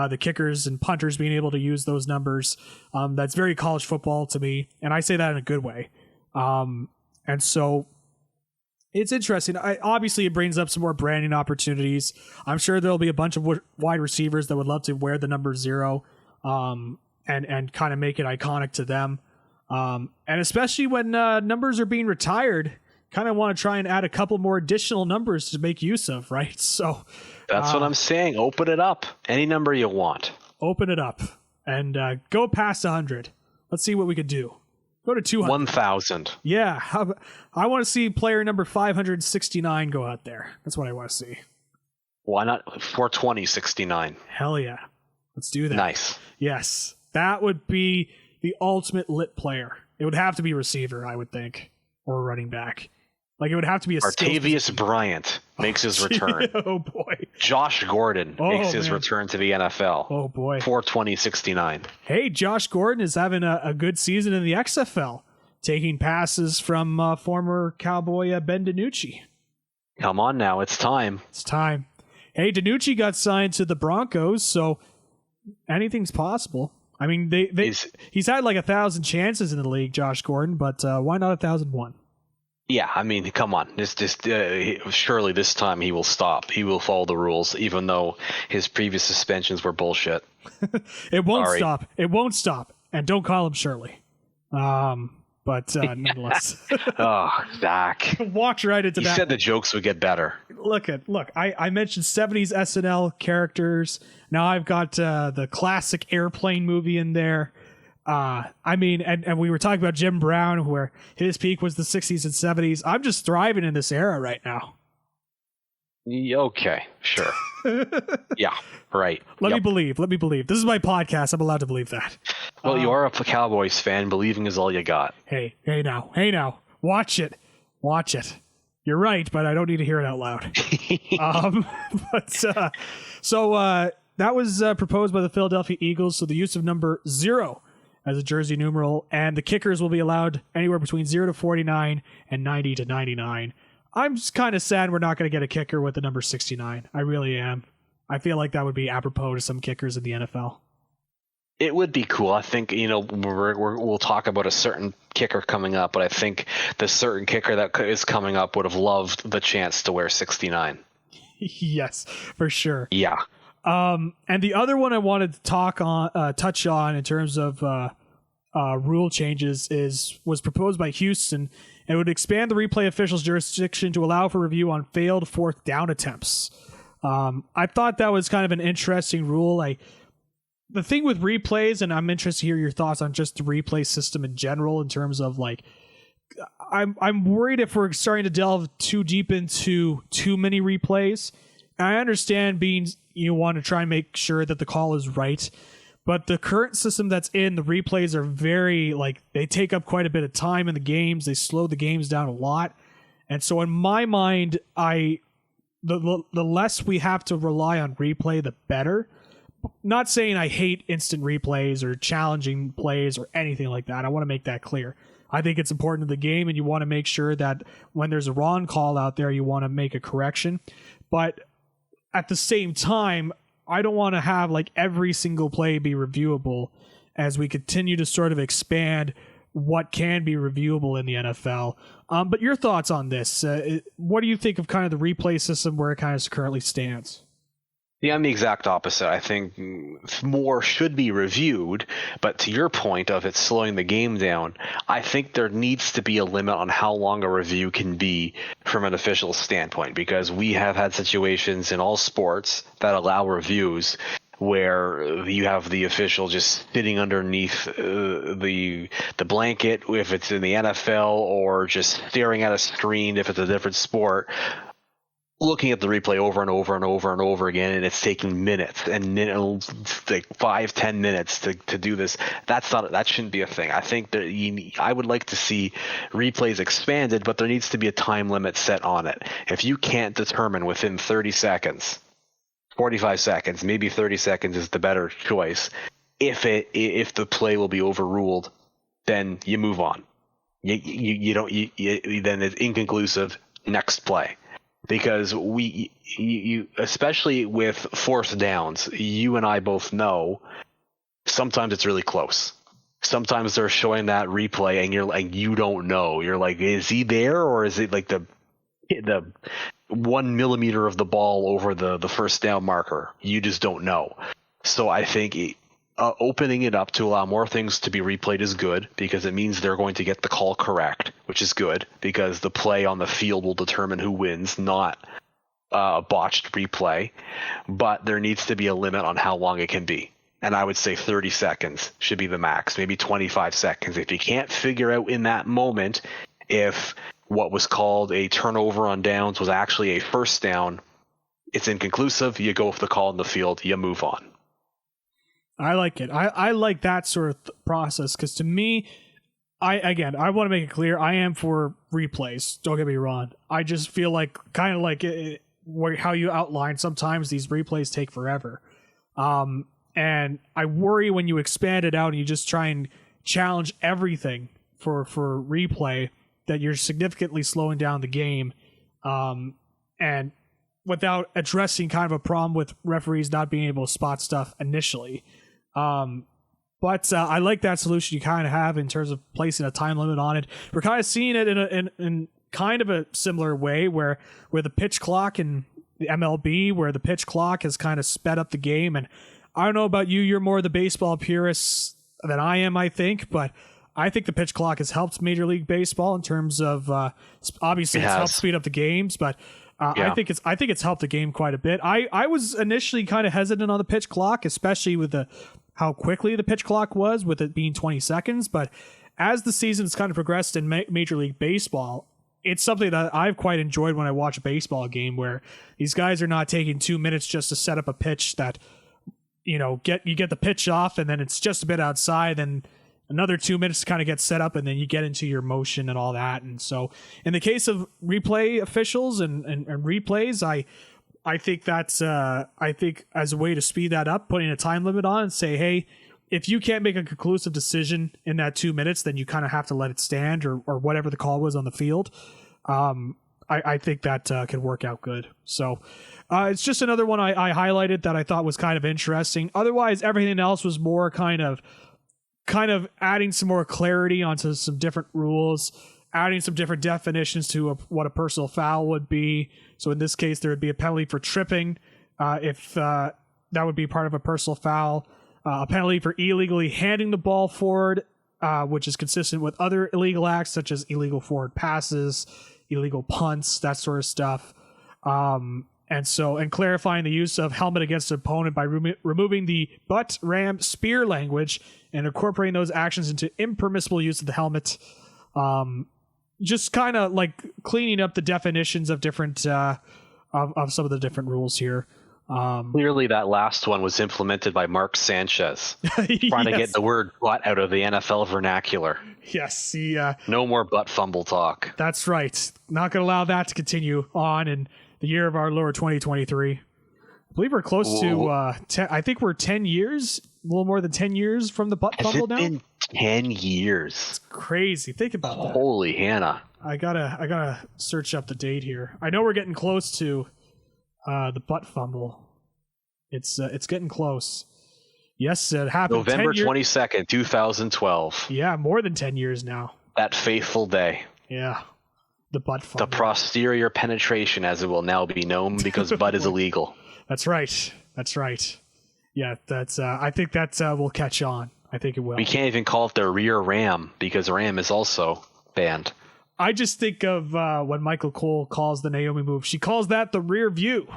the kickers and punters being able to use those numbers. That's very college football to me, and I say that in a good way. And so it's interesting. Obviously, it brings up some more branding opportunities. I'm sure there'll be a bunch of wide receivers that would love to wear the number 0. And kind of make it iconic to them. And especially when numbers are being retired, kind of want to try and add a couple more additional numbers to make use of, right? So that's what I'm saying. Open it up. Any number you want. Open it up and go past 100. Let's see what we could do. Go to 200. 1,000. Yeah. I want to see player number 569 go out there. That's what I want to see. Why not 420-69? Hell yeah. Let's do that. Nice. Yes. That would be the ultimate lit player. It would have to be receiver, I would think, or running back. Like, it would have to be a Artavius Bryant makes his return. Oh, boy. Josh Gordon makes his return to the NFL. Oh, boy. 420-69. Hey, Josh Gordon is having a good season in the XFL, taking passes from former Cowboy Ben DiNucci. Come on now. It's time. It's time. hey, DiNucci got signed to the Broncos, so anything's possible. I mean, he's had like 1,000 chances in the league, Josh Gordon, but why not 1,001? Yeah, I mean, come on. Surely this time he will stop. He will follow the rules, even though his previous suspensions were bullshit. It won't stop. It won't stop. And don't call him Shirley. But nonetheless. Oh, Zach. Walked right into that. You said the jokes would get better. Look, I mentioned 70s SNL characters. Now I've got the classic Airplane movie in there. I mean, and we were talking about Jim Brown, where his peak was the 60s and 70s. I'm just thriving in this era right now. Okay, sure. Yeah, right. Let me believe. This is my podcast. I'm allowed to believe that. Well, you are a Cowboys fan. Believing is all you got. Hey now. Watch it. You're right, but I don't need to hear it out loud. That was proposed by the Philadelphia Eagles. So the use of number 0 as a jersey numeral, and the kickers will be allowed anywhere between 0 to 49 and 90 to 99. I'm just kind of sad we're not going to get a kicker with the number 69. I really am. I feel like that would be apropos to some kickers in the NFL. It would be cool. I think, we'll talk about a certain kicker coming up, but I think the certain kicker that is coming up would have loved the chance to wear 69. Yes, for sure. Yeah. And the other one I wanted to touch on in terms of rule changes was proposed by Houston, and would expand the replay official's jurisdiction to allow for review on failed fourth down attempts. I thought that was kind of an interesting rule. The thing with replays, and I'm interested to hear your thoughts on just the replay system in general, in terms of I'm worried if we're starting to delve too deep into too many replays. And I understand you want to try and make sure that the call is right, but the current system that's in, the replays are very, they take up quite a bit of time in the games. They slow the games down a lot. And so in my mind, the less we have to rely on replay, the better. Not saying I hate instant replays or challenging plays or anything like that. I want to make that clear. I think it's important to the game, and you want to make sure that when there's a wrong call out there, you want to make a correction. But at the same time, I don't want to have every single play be reviewable as we continue to sort of expand what can be reviewable in the NFL. But your thoughts on this? What do you think of kind of the replay system where it kind of currently stands? Yeah, I'm the exact opposite. I think more should be reviewed, but to your point of it slowing the game down, I think there needs to be a limit on how long a review can be from an official standpoint, because we have had situations in all sports that allow reviews where you have the official just sitting underneath the blanket if it's in the NFL, or just staring at a screen if it's a different sport, looking at the replay over and over and over and over again, and it's taking minutes and 5-10 minutes to do this. That shouldn't be a thing. I think that I would like to see replays expanded, but there needs to be a time limit set on it. If you can't determine within 30 seconds, 45 seconds, maybe 30 seconds is the better choice, if the play will be overruled, then you move on. Then it's inconclusive. Next play. Because you especially with fourth downs, you and I both know sometimes it's really close. Sometimes they're showing that replay and you don't know. You're like, is he there, or is it the 1 millimeter of the ball over the first down marker? You just don't know. So I think opening it up to allow more things to be replayed is good, because it means they're going to get the call correct, which is good, because the play on the field will determine who wins, not a botched replay. But there needs to be a limit on how long it can be. And I would say 30 seconds should be the max, maybe 25 seconds. If you can't figure out in that moment if what was called a turnover on downs was actually a first down, it's inconclusive. You go with the call in the field, you move on. I like it. I like that sort of process, because to me, I want to make it clear, I am for replays. Don't get me wrong. I just feel like how you outlined, sometimes these replays take forever. And I worry when you expand it out and you just try and challenge everything for replay, that you're significantly slowing down the game. And without addressing kind of a problem with referees not being able to spot stuff initially. But I like that solution you kind of have in terms of placing a time limit on it. We're kind of seeing it in kind of a similar way where the pitch clock in the MLB, where the pitch clock has kind of sped up the game. And I don't know about you, you're more the baseball purist than I am, I think, but I think the pitch clock has helped Major League Baseball in terms of obviously it's helped speed up the games, but I think it's helped the game quite a bit. I was initially kind of hesitant on the pitch clock, especially with how quickly the pitch clock was, with it being 20 seconds. But as the season's kind of progressed in Major League Baseball, it's something that I've quite enjoyed when I watch a baseball game, where these guys are not taking 2 minutes just to set up a pitch that, you get the pitch off and then it's just a bit outside, and another 2 minutes to kind of get set up, and then you get into your motion and all that. And so in the case of replay officials and replays, I think that's I think as a way to speed that up, putting a time limit on and say, hey, if you can't make a conclusive decision in that 2 minutes, then you kind of have to let it stand, or whatever the call was on the field. I think that can work out good. So it's just another one I highlighted that I thought was kind of interesting. Otherwise, everything else was more kind of adding some more clarity onto some different rules, adding some different definitions to what a personal foul would be. So in this case, there would be a penalty for tripping if that would be part of a personal foul. A penalty for illegally handing the ball forward, which is consistent with other illegal acts such as illegal forward passes, illegal punts, that sort of stuff. And clarifying the use of helmet against an opponent by removing the butt, ram, spear language and incorporating those actions into impermissible use of the helmet. Just kind of like cleaning up the definitions of different of some of the different rules here. Clearly, that last one was implemented by Mark Sanchez, trying to get the word butt out of the NFL vernacular. Yes, no more butt fumble talk. That's right. Not going to allow that to continue on in the year of our Lord 2023. I believe we're close to 10. I think we're 10 years, a little more than 10 years from the butt fumble now. Been 10 years. It's crazy. Think about that. Holy Hannah. I gotta search up the date here. I know we're getting close to the butt fumble. It's getting close. Yes, it happened. November 22nd, 2012. Yeah, more than 10 years now. That faithful day. Yeah. The butt fumble. The posterior penetration, as it will now be known, because butt is illegal. That's right. Yeah, that's. I think that will catch on. I think it will. We can't even call it the rear ram, because ram is also banned. I just think of when Michael Cole calls the Naomi move. She calls that the rear view.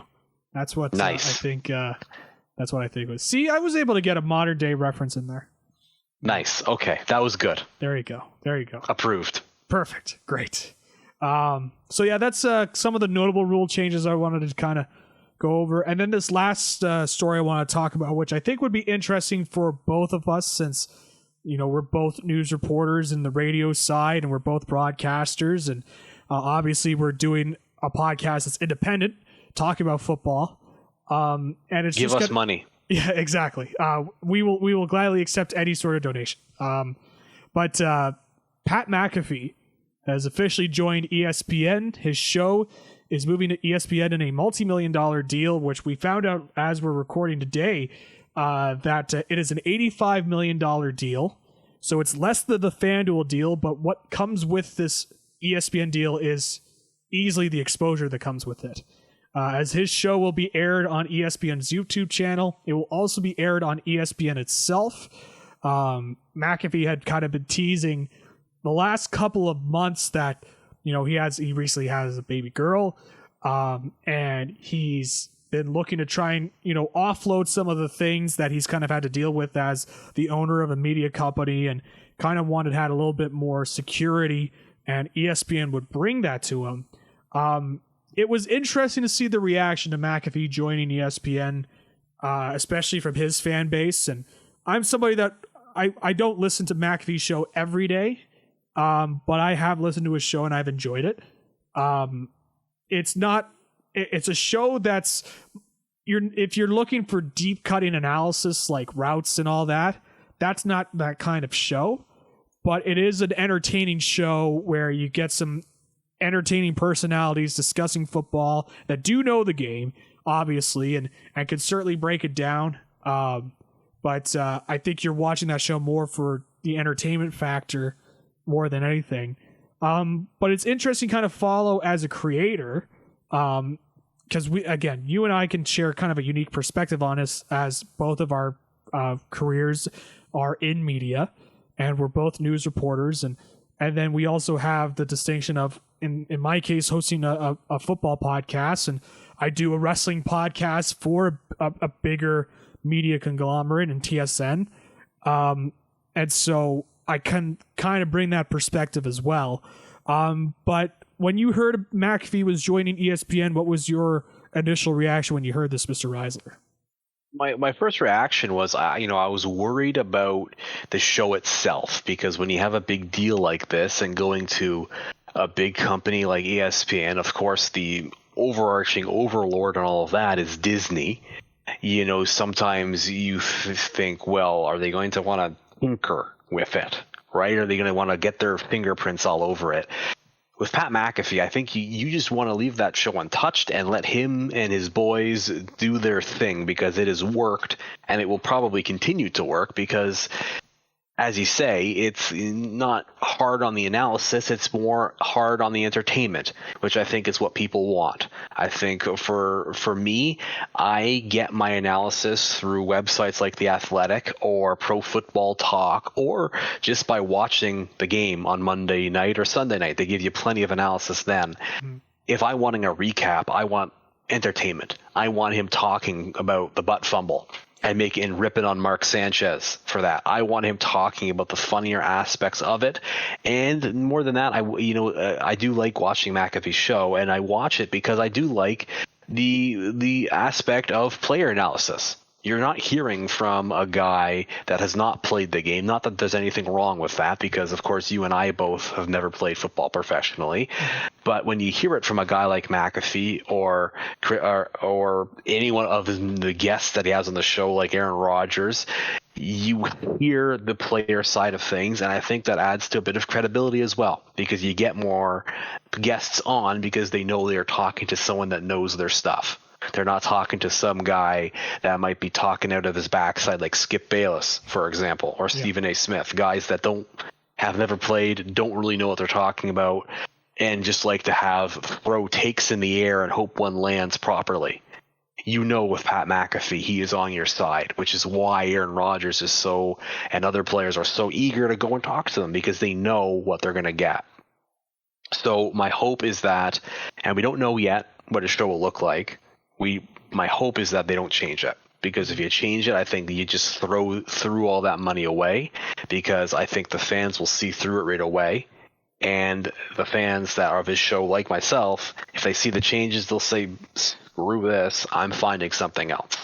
That's what nice. I think. That's what I think it was. See, I was able to get a modern day reference in there. Nice. Okay, that was good. There you go. Approved. Perfect. Great. So yeah, that's some of the notable rule changes I wanted to kind of go over. And then this last story I want to talk about, which I think would be interesting for both of us, since we're both news reporters in the radio side and we're both broadcasters, and obviously we're doing a podcast that's independent, talking about football. And it's give us money. Yeah, exactly. We will gladly accept any sort of donation. But Pat McAfee has officially joined ESPN. His show is moving to ESPN in a multi-million-dollar deal, which we found out as we're recording today, that it is an $85 million deal. So it's less than the FanDuel deal, but what comes with this ESPN deal is easily the exposure that comes with it. As his show will be aired on ESPN's YouTube channel, it will also be aired on ESPN itself. McAfee had kind of been teasing the last couple of months that he recently has a baby girl, and he's been looking to try and offload some of the things that he's kind of had to deal with as the owner of a media company, and kind of had a little bit more security, and ESPN would bring that to him. It was interesting to see the reaction to McAfee joining ESPN, especially from his fan base. And I'm somebody that I don't listen to McAfee's show every day, but I have listened to his show and I've enjoyed it. It's a show that's if you're looking for deep cutting analysis like routes and all that, that's not that kind of show. But it is an entertaining show where you get some entertaining personalities discussing football that do know the game, obviously, and can certainly break it down. But I think you're watching that show more for the entertainment factor more than anything. But it's interesting kind of follow as a creator, because you and I can share kind of a unique perspective on this, as both of our careers are in media, and we're both news reporters, and then we also have the distinction of, in my case, hosting a football podcast, and I do a wrestling podcast for a bigger media conglomerate in TSN, and so I can kind of bring that perspective as well. But when you heard McAfee was joining ESPN, what was your initial reaction when you heard this, Mr. Reisler? My first reaction was, I was worried about the show itself, because when you have a big deal like this and going to a big company like ESPN, of course, the overarching overlord and all of that is Disney. Sometimes you think, well, are they going to want to tinker with it, right? Are they going to want to get their fingerprints all over it? With Pat McAfee, I think you just want to leave that show untouched and let him and his boys do their thing, because it has worked, and it will probably continue to work, because, as you say, it's not hard on the analysis, it's more hard on the entertainment, which I think is what people want. I think for me, I get my analysis through websites like The Athletic or Pro Football Talk, or just by watching the game on Monday night or Sunday night. They give you plenty of analysis then. Mm-hmm. If I'm wanting a recap, I want entertainment. I want him talking about the butt fumble and ripping on Mark Sanchez for that. I want him talking about the funnier aspects of it, and more than that, I do like watching McAfee's show, and I watch it because I do like the aspect of player analysis. You're not hearing from a guy that has not played the game. Not that there's anything wrong with that, because of course you and I both have never played football professionally. But when you hear it from a guy like McAfee or any one of the guests that he has on the show, like Aaron Rodgers, you hear the player side of things, and I think that adds to a bit of credibility as well, because you get more guests on because they know they're talking to someone that knows their stuff. They're not talking to some guy that might be talking out of his backside, like Skip Bayless, for example, or Stephen A. Smith, guys that have never played, don't really know what they're talking about, and just like to throw takes in the air and hope one lands properly. With Pat McAfee, he is on your side, which is why Aaron Rodgers and other players are so eager to go and talk to them, because they know what they're going to get. So my hope is that, and we don't know yet what his show will look like, my hope is that they don't change it, because if you change it, I think that you just throw all that money away, because I think the fans will see through it right away. And the fans that are of his show, like myself, if they see the changes, they'll say, screw this, I'm finding something else.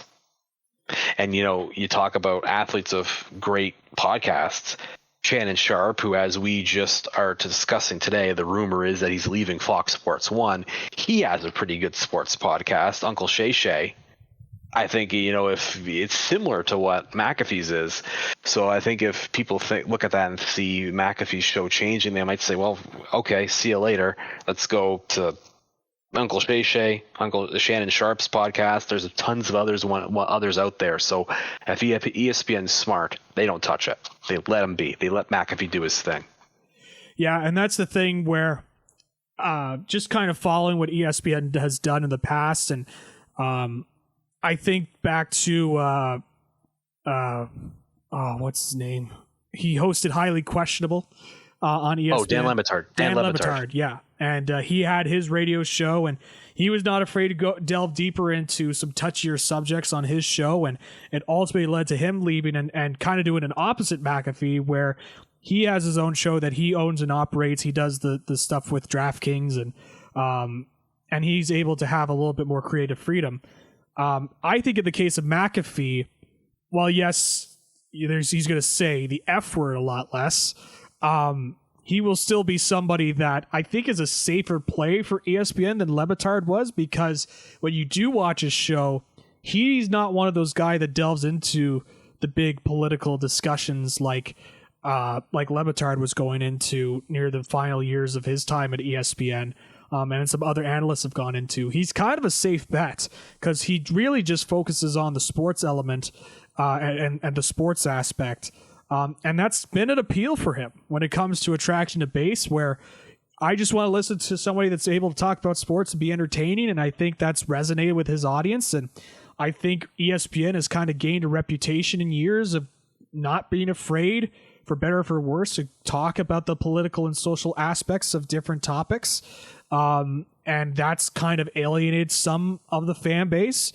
And, you talk about athletes of great podcasts. Shannon Sharp, who, as we just are discussing today, the rumor is that he's leaving Fox Sports 1. He has a pretty good sports podcast, Uncle Shay Shay. I think, if it's similar to what McAfee's is. So I think if people look at that and see McAfee's show changing, they might say, well, okay, see you later. Let's go to Uncle Shay Shay, Uncle Shannon Sharp's podcast. There's tons of others out there. So if ESPN's smart, they don't touch it. They let him be. They let McAfee do his thing. Yeah, and that's the thing where just kind of following what ESPN has done in the past, and I think back to what's his name? He hosted Highly Questionable on ESPN. Oh, Dan Le Batard. Dan Le Batard, yeah. And he had his radio show, and he was not afraid to delve deeper into some touchier subjects on his show, and it ultimately led to him leaving and kind of doing an opposite McAfee, where he has his own show that he owns and operates. He does the stuff with DraftKings, and he's able to have a little bit more creative freedom. I think in the case of McAfee, while yes, he's going to say the F word a lot less, he will still be somebody that I think is a safer play for ESPN than Le Batard was, because when you do watch his show, he's not one of those guys that delves into the big political discussions like like Le Batard was going into near the final years of his time at ESPN, and some other analysts have gone into. He's kind of a safe bet because he really just focuses on the sports element and the sports aspect. And that's been an appeal for him when it comes to attraction to base, where I just want to listen to somebody that's able to talk about sports and be entertaining. And I think that's resonated with his audience. And I think ESPN has kind of gained a reputation in years of not being afraid, for better or for worse, to talk about the political and social aspects of different topics. And that's kind of alienated some of the fan base,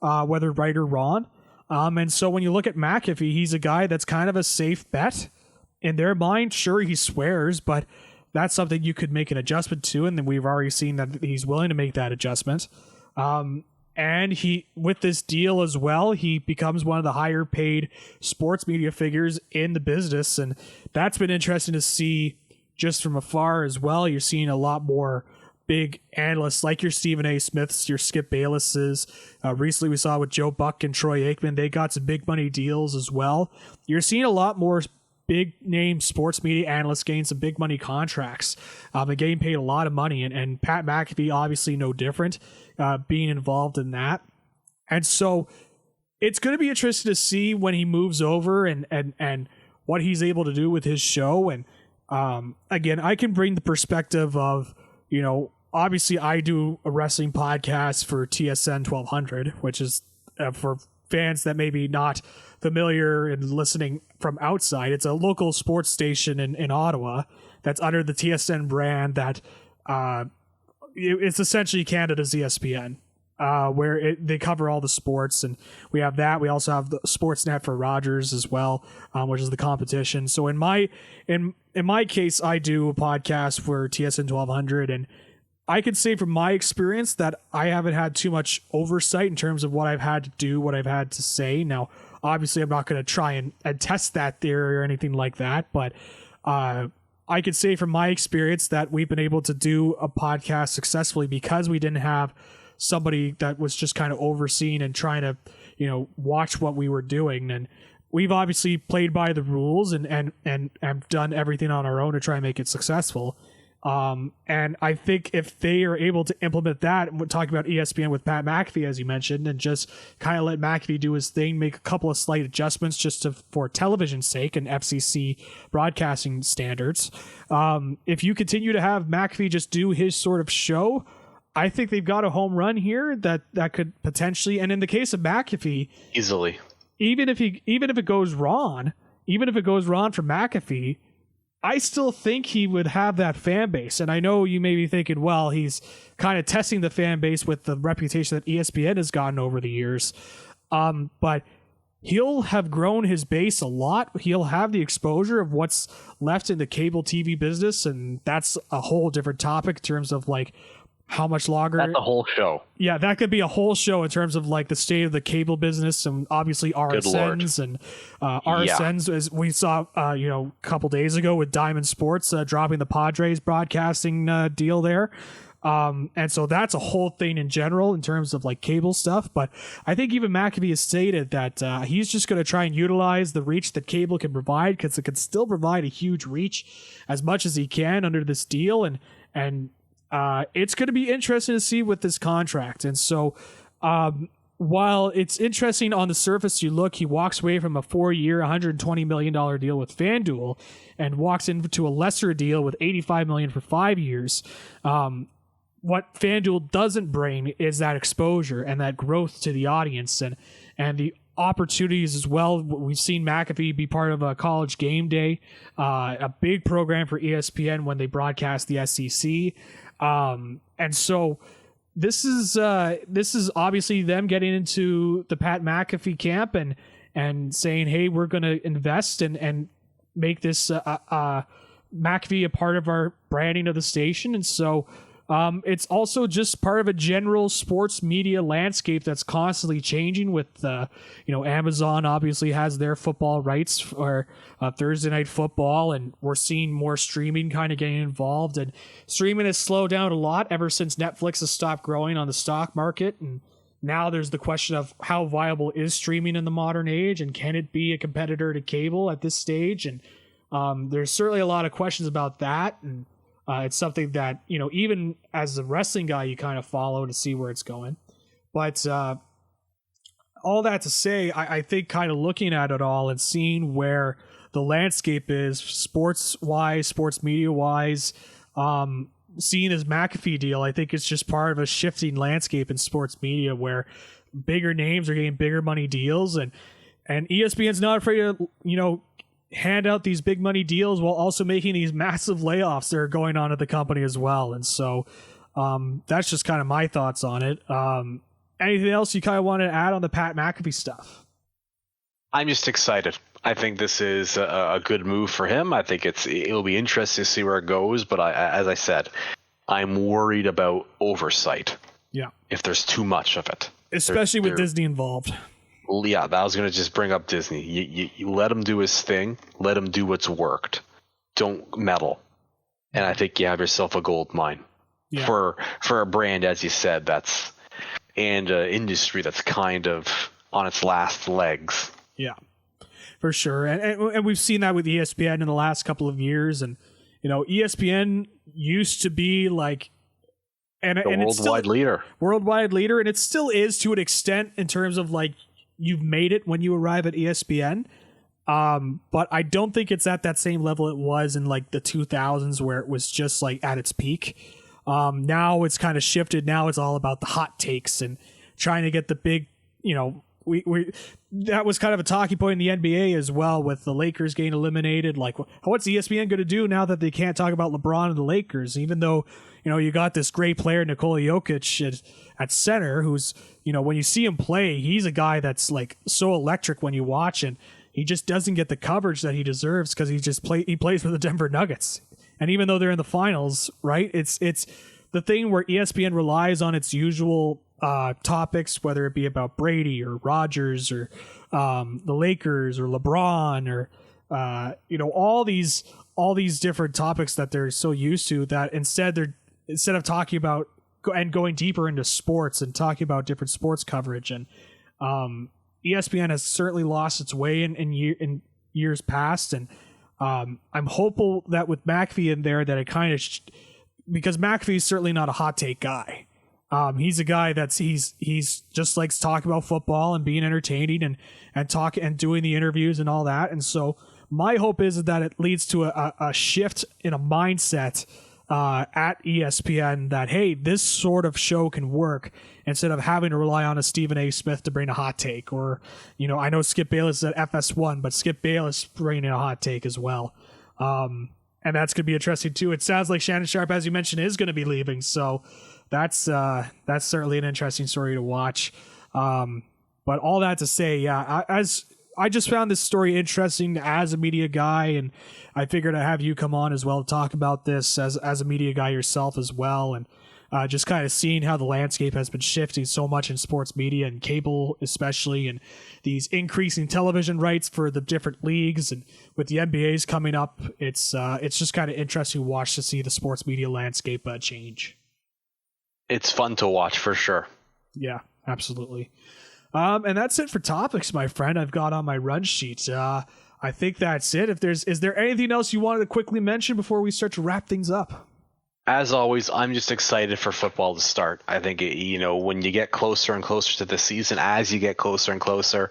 whether right or wrong. And so when you look at McAfee, he's a guy that's kind of a safe bet in their mind. Sure, he swears, but that's something you could make an adjustment to. And then we've already seen that he's willing to make that adjustment. And he, with this deal as well, he becomes one of the higher paid sports media figures in the business. And that's been interesting to see just from afar as well. You're seeing a lot more big analysts like your Stephen A. Smiths, your Skip Baylesses. Recently we saw with Joe Buck and Troy Aikman, they got some big money deals as well. You're seeing a lot more big name sports media analysts getting some big money contracts. And getting paid a lot of money. And Pat McAfee, obviously no different, being involved in that. And so it's going to be interesting to see when he moves over and what he's able to do with his show. And again, I can bring the perspective of, you know, obviously I do a wrestling podcast for TSN 1200, which is for fans that maybe not familiar and listening from outside. It's a local sports station in Ottawa that's under the TSN brand that it's essentially Canada's ESPN, where they cover all the sports. And we have that. We also have the Sportsnet for Rodgers as well, which is the competition. So in my case, I do a podcast for TSN 1200, and I can say from my experience that I haven't had too much oversight in terms of what I've had to do, what I've had to say. Now, obviously, I'm not going to try and test that theory or anything like that, but I could say from my experience that we've been able to do a podcast successfully because we didn't have somebody that was just kind of overseeing and trying to, you know, watch what we were doing. And we've obviously played by the rules and done everything on our own to try and make it successful. And I think if they are able to implement that, and we're talking about ESPN with Pat McAfee, as you mentioned, and just kind of let McAfee do his thing, make a couple of slight adjustments just for television's sake and FCC broadcasting standards. If you continue to have McAfee just do his sort of show, I think they've got a home run here that could potentially, and in the case of McAfee, easily, even if it goes wrong for McAfee, I still think he would have that fan base. And I know you may be thinking, well, he's kind of testing the fan base with the reputation that ESPN has gotten over the years. But he'll have grown his base a lot. He'll have the exposure of what's left in the cable TV business. And that's a whole different topic in terms of like how much longer. That's a whole show. Yeah, that could be a whole show in terms of like the state of the cable business and obviously RSNs and RSNs, as we saw, a couple days ago with Diamond Sports dropping the Padres broadcasting deal there. And so that's a whole thing in general in terms of like cable stuff. But I think even McAfee has stated that he's just going to try and utilize the reach that cable can provide, because it can still provide a huge reach as much as he can under this deal. And it's going to be interesting to see with this contract. And so while it's interesting on the surface, he walks away from a 4-year, $120 million deal with FanDuel and walks into a lesser deal with $85 million for 5 years. What FanDuel doesn't bring is that exposure and that growth to the audience and the opportunities as well. We've seen McAfee be part of a College Game Day, a big program for ESPN when they broadcast the SEC. And so this is obviously them getting into the Pat McAfee camp and saying, hey, we're going to invest and make this McAfee a part of our branding of the station. And so it's also just part of a general sports media landscape that's constantly changing with, Amazon obviously has their football rights for Thursday Night Football, and we're seeing more streaming kind of getting involved. And streaming has slowed down a lot ever since Netflix has stopped growing on the stock market. And now there's the question of how viable is streaming in the modern age, and can it be a competitor to cable at this stage? And There's certainly a lot of questions about that, and it's something that, even as a wrestling guy, you kind of follow to see where it's going. But all that to say, I think kind of looking at it all and seeing where the landscape is sports-wise, sports media-wise, seeing his McAfee deal, I think it's just part of a shifting landscape in sports media where bigger names are getting bigger money deals, and ESPN's not afraid to, hand out these big money deals while also making these massive layoffs that are going on at the company as well. And so that's just kind of my thoughts on it. Anything else you kind of want to add on the Pat McAfee stuff? I'm just excited. I think this is a good move for him. I think it'll be interesting to see where it goes. But as I said, I'm worried about oversight. Yeah. If there's too much of it. Especially with Disney involved. Yeah, that was going to just bring up Disney. You let him do his thing. Let him do what's worked. Don't meddle. And I think you have yourself a gold mine for a brand, as you said, and an industry that's kind of on its last legs. Yeah, for sure. And we've seen that with ESPN in the last couple of years. And, ESPN used to be like the worldwide leader. Worldwide leader. And it still is to an extent in terms of like, you've made it when you arrive at ESPN. But I don't think it's at that same level it was in like the 2000s where it was just like at its peak. Now it's kind of shifted. Now it's all about the hot takes and trying to get the big, that was kind of a talking point in the NBA as well, with the Lakers getting eliminated. Like, what's ESPN going to do now that they can't talk about LeBron and the Lakers, even though, you got this great player, Nikola Jokic at center, who's, when you see him play, he's a guy that's like so electric when you watch, and he just doesn't get the coverage that he deserves because he plays for the Denver Nuggets. And even though they're in the finals, right, it's the thing where ESPN relies on its usual topics, whether it be about Brady or Rodgers or the Lakers or LeBron or all these different topics that they're so used to, that instead of talking about and going deeper into sports and talking about different sports coverage. And ESPN has certainly lost its way in years past, and I'm hopeful that with McAfee in there that it kind of because McAfee is certainly not a hot take guy. He's a guy he's just likes talking about football and being entertaining and doing the interviews and all that. And so my hope is that it leads to a shift in a mindset at ESPN that, hey, this sort of show can work instead of having to rely on a Stephen A. Smith to bring a hot take, or, I know Skip Bayless is at FS1, but Skip Bayless bringing a hot take as well. And that's going to be interesting too. It sounds like Shannon Sharp, as you mentioned, is going to be leaving. So that's certainly an interesting story to watch. But all that to say, I just found this story interesting as a media guy, and I figured I'd have you come on as well to talk about this as a media guy yourself as well, and just kind of seeing how the landscape has been shifting so much in sports media and cable especially, and these increasing television rights for the different leagues, and with the NBA's coming up, it's just kind of interesting to watch to see the sports media landscape change. It's fun to watch for sure. Yeah, absolutely. And that's it for topics, my friend. I've got on my run sheet. I think that's it. Is there anything else you wanted to quickly mention before we start to wrap things up? As always, I'm just excited for football to start. I think, when you get closer and closer to the season, as you get closer and closer,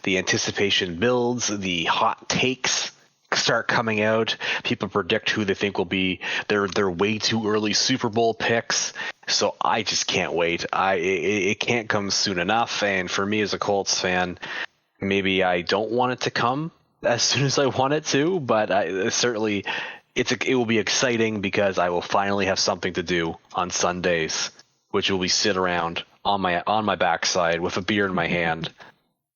the anticipation builds, the hot takes start coming out. People predict who they think will be their way too early Super Bowl picks. So I just can't wait. It can't come soon enough. And for me as a Colts fan, maybe I don't want it to come as soon as I want it to, but certainly it will be exciting because I will finally have something to do on Sundays, which will be sit around on my backside with a beer in my hand.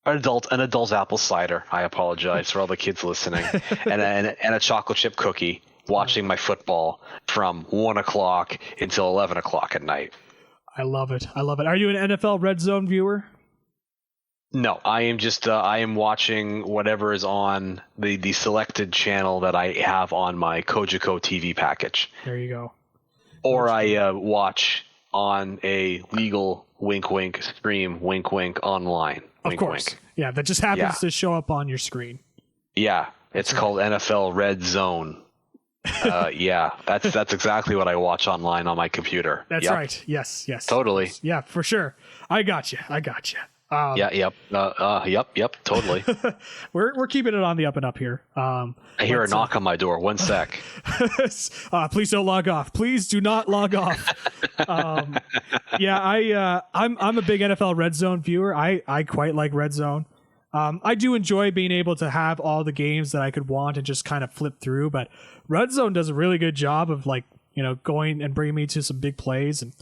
An adult apple cider. I apologize for all the kids listening, and a chocolate chip cookie, watching my football from 1 o'clock until 11 o'clock at night. I love it. Are you an NFL Red Zone viewer? No, I am just I am watching whatever is on the selected channel that I have on my Kojiko TV package. There you go. Or I watch on a legal wink wink stream, wink wink online. Of course. Wink. Yeah, that just happens to show up on your screen. Yeah. It's called NFL Red Zone. Yeah, that's exactly what I watch online on my computer. That's right. Yes. Totally. Yeah, for sure. I got you. Yep, totally. We're keeping it on the up and up here. I hear a knock on my door. One sec. Please don't log off. Please do not log off. I'm a big NFL Red Zone viewer. I quite like Red Zone. I do enjoy being able to have all the games that I could want and just kind of flip through, but Red Zone does a really good job of going and bringing me to some big plays. And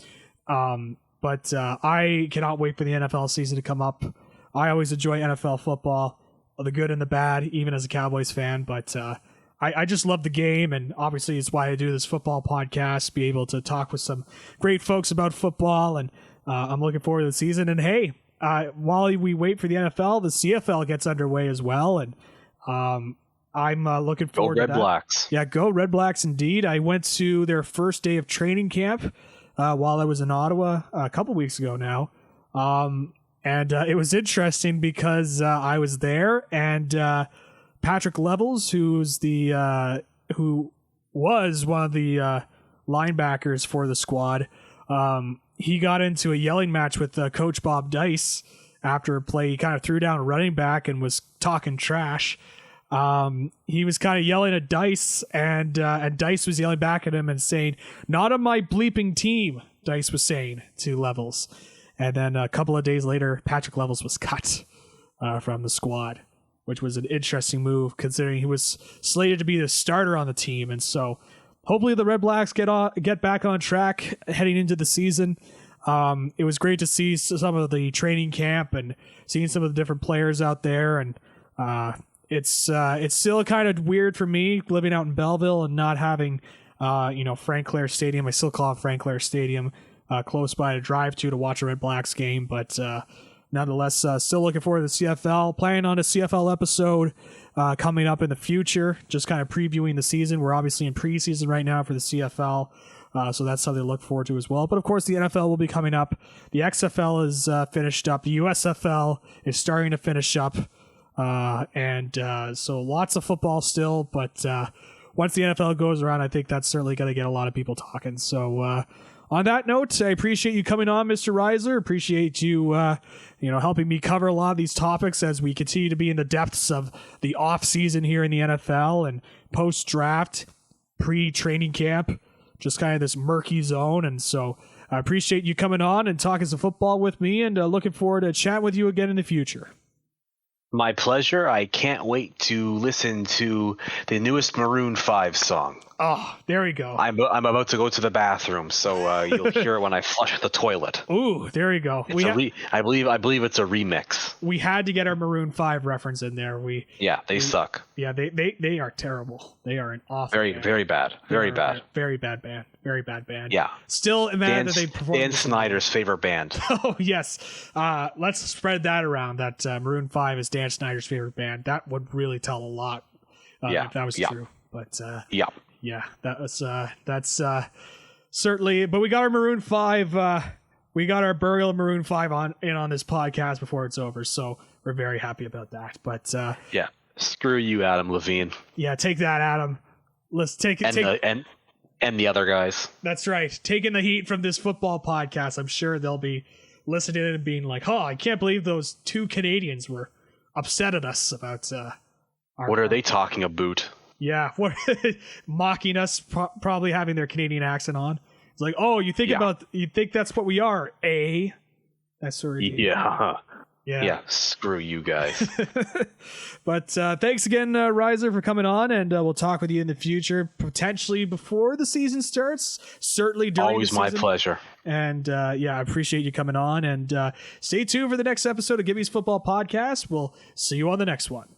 But I cannot wait for the NFL season to come up. I always enjoy NFL football, the good and the bad, even as a Cowboys fan. But I just love the game, and obviously it's why I do this football podcast, be able to talk with some great folks about football, and I'm looking forward to the season. And hey, while we wait for the NFL, the CFL gets underway as well, and I'm looking forward to that. Go Red Blacks. Yeah, go Red Blacks indeed. I went to their first day of training camp while I was in Ottawa a couple weeks ago now. And it was interesting because I was there, and Patrick Levels, who was one of the linebackers for the squad, he got into a yelling match with Coach Bob Dice after a play. He kind of threw down a running back and was talking trash. He was kind of yelling at Dice, and Dice was yelling back at him and saying, "Not on my bleeping team," Dice was saying to Levels. And then a couple of days later, Patrick Levels was cut from the squad, which was an interesting move considering he was slated to be the starter on the team. And so hopefully the Red Blacks get back on track heading into the season. It was great to see some of the training camp and seeing some of the different players out there. And it's still kind of weird for me living out in Belleville and not having Frank Clair Stadium. I still call it Frank Clair Stadium. Close by to drive to watch a Red Blacks game, but nonetheless, still looking forward to the CFL. Planning on a CFL episode coming up in the future, just kind of previewing the season. We're obviously in preseason right now for the CFL, so that's something to look forward to as well. But of course, the NFL will be coming up. The XFL is finished up. The USFL is starting to finish up, so lots of football still. But once the NFL goes around, I think that's certainly going to get a lot of people talking. So. On that note, I appreciate you coming on, Mr. Reisler. Appreciate you, helping me cover a lot of these topics as we continue to be in the depths of the off season here in the NFL and post-draft, pre-training camp, just kind of this murky zone. And so I appreciate you coming on and talking some football with me, and looking forward to chatting with you again in the future. My pleasure. I can't wait to listen to the newest Maroon 5 song. Oh, there we go. I'm about to go to the bathroom, so you'll hear it when I flush the toilet. Ooh, there you go. I believe it's a remix. We had to get our Maroon 5 reference in there. They suck. Yeah, they are terrible. They are an awful very band. very bad. Very bad. Very bad band. Very bad band. Yeah. Still mad that they performed. Dan Snyder's favorite band. Oh yes. Let's spread that around. That Maroon 5 is Dan Snyder's favorite band. That would really tell a lot if that was true. But yeah, that's certainly. But we got our Maroon 5. We got our burial of Maroon 5 on this podcast before it's over. So we're very happy about that. But yeah, screw you, Adam Levine. Yeah, take that, Adam. Let's take it. And the other guys. That's right. Taking the heat from this football podcast. I'm sure they'll be listening and being like, "Oh, I can't believe those two Canadians were upset at us about what are they talking about?" Yeah, what mocking us, probably having their Canadian accent on. It's like, "Oh, you think that's what we are, eh?" That's sort of yeah. Screw you guys. But thanks again, Reisler, for coming on, and we'll talk with you in the future, potentially before the season starts. Certainly during always the season. My pleasure. And I appreciate you coming on. And stay tuned for the next episode of Gibby's Football Podcast. We'll see you on the next one.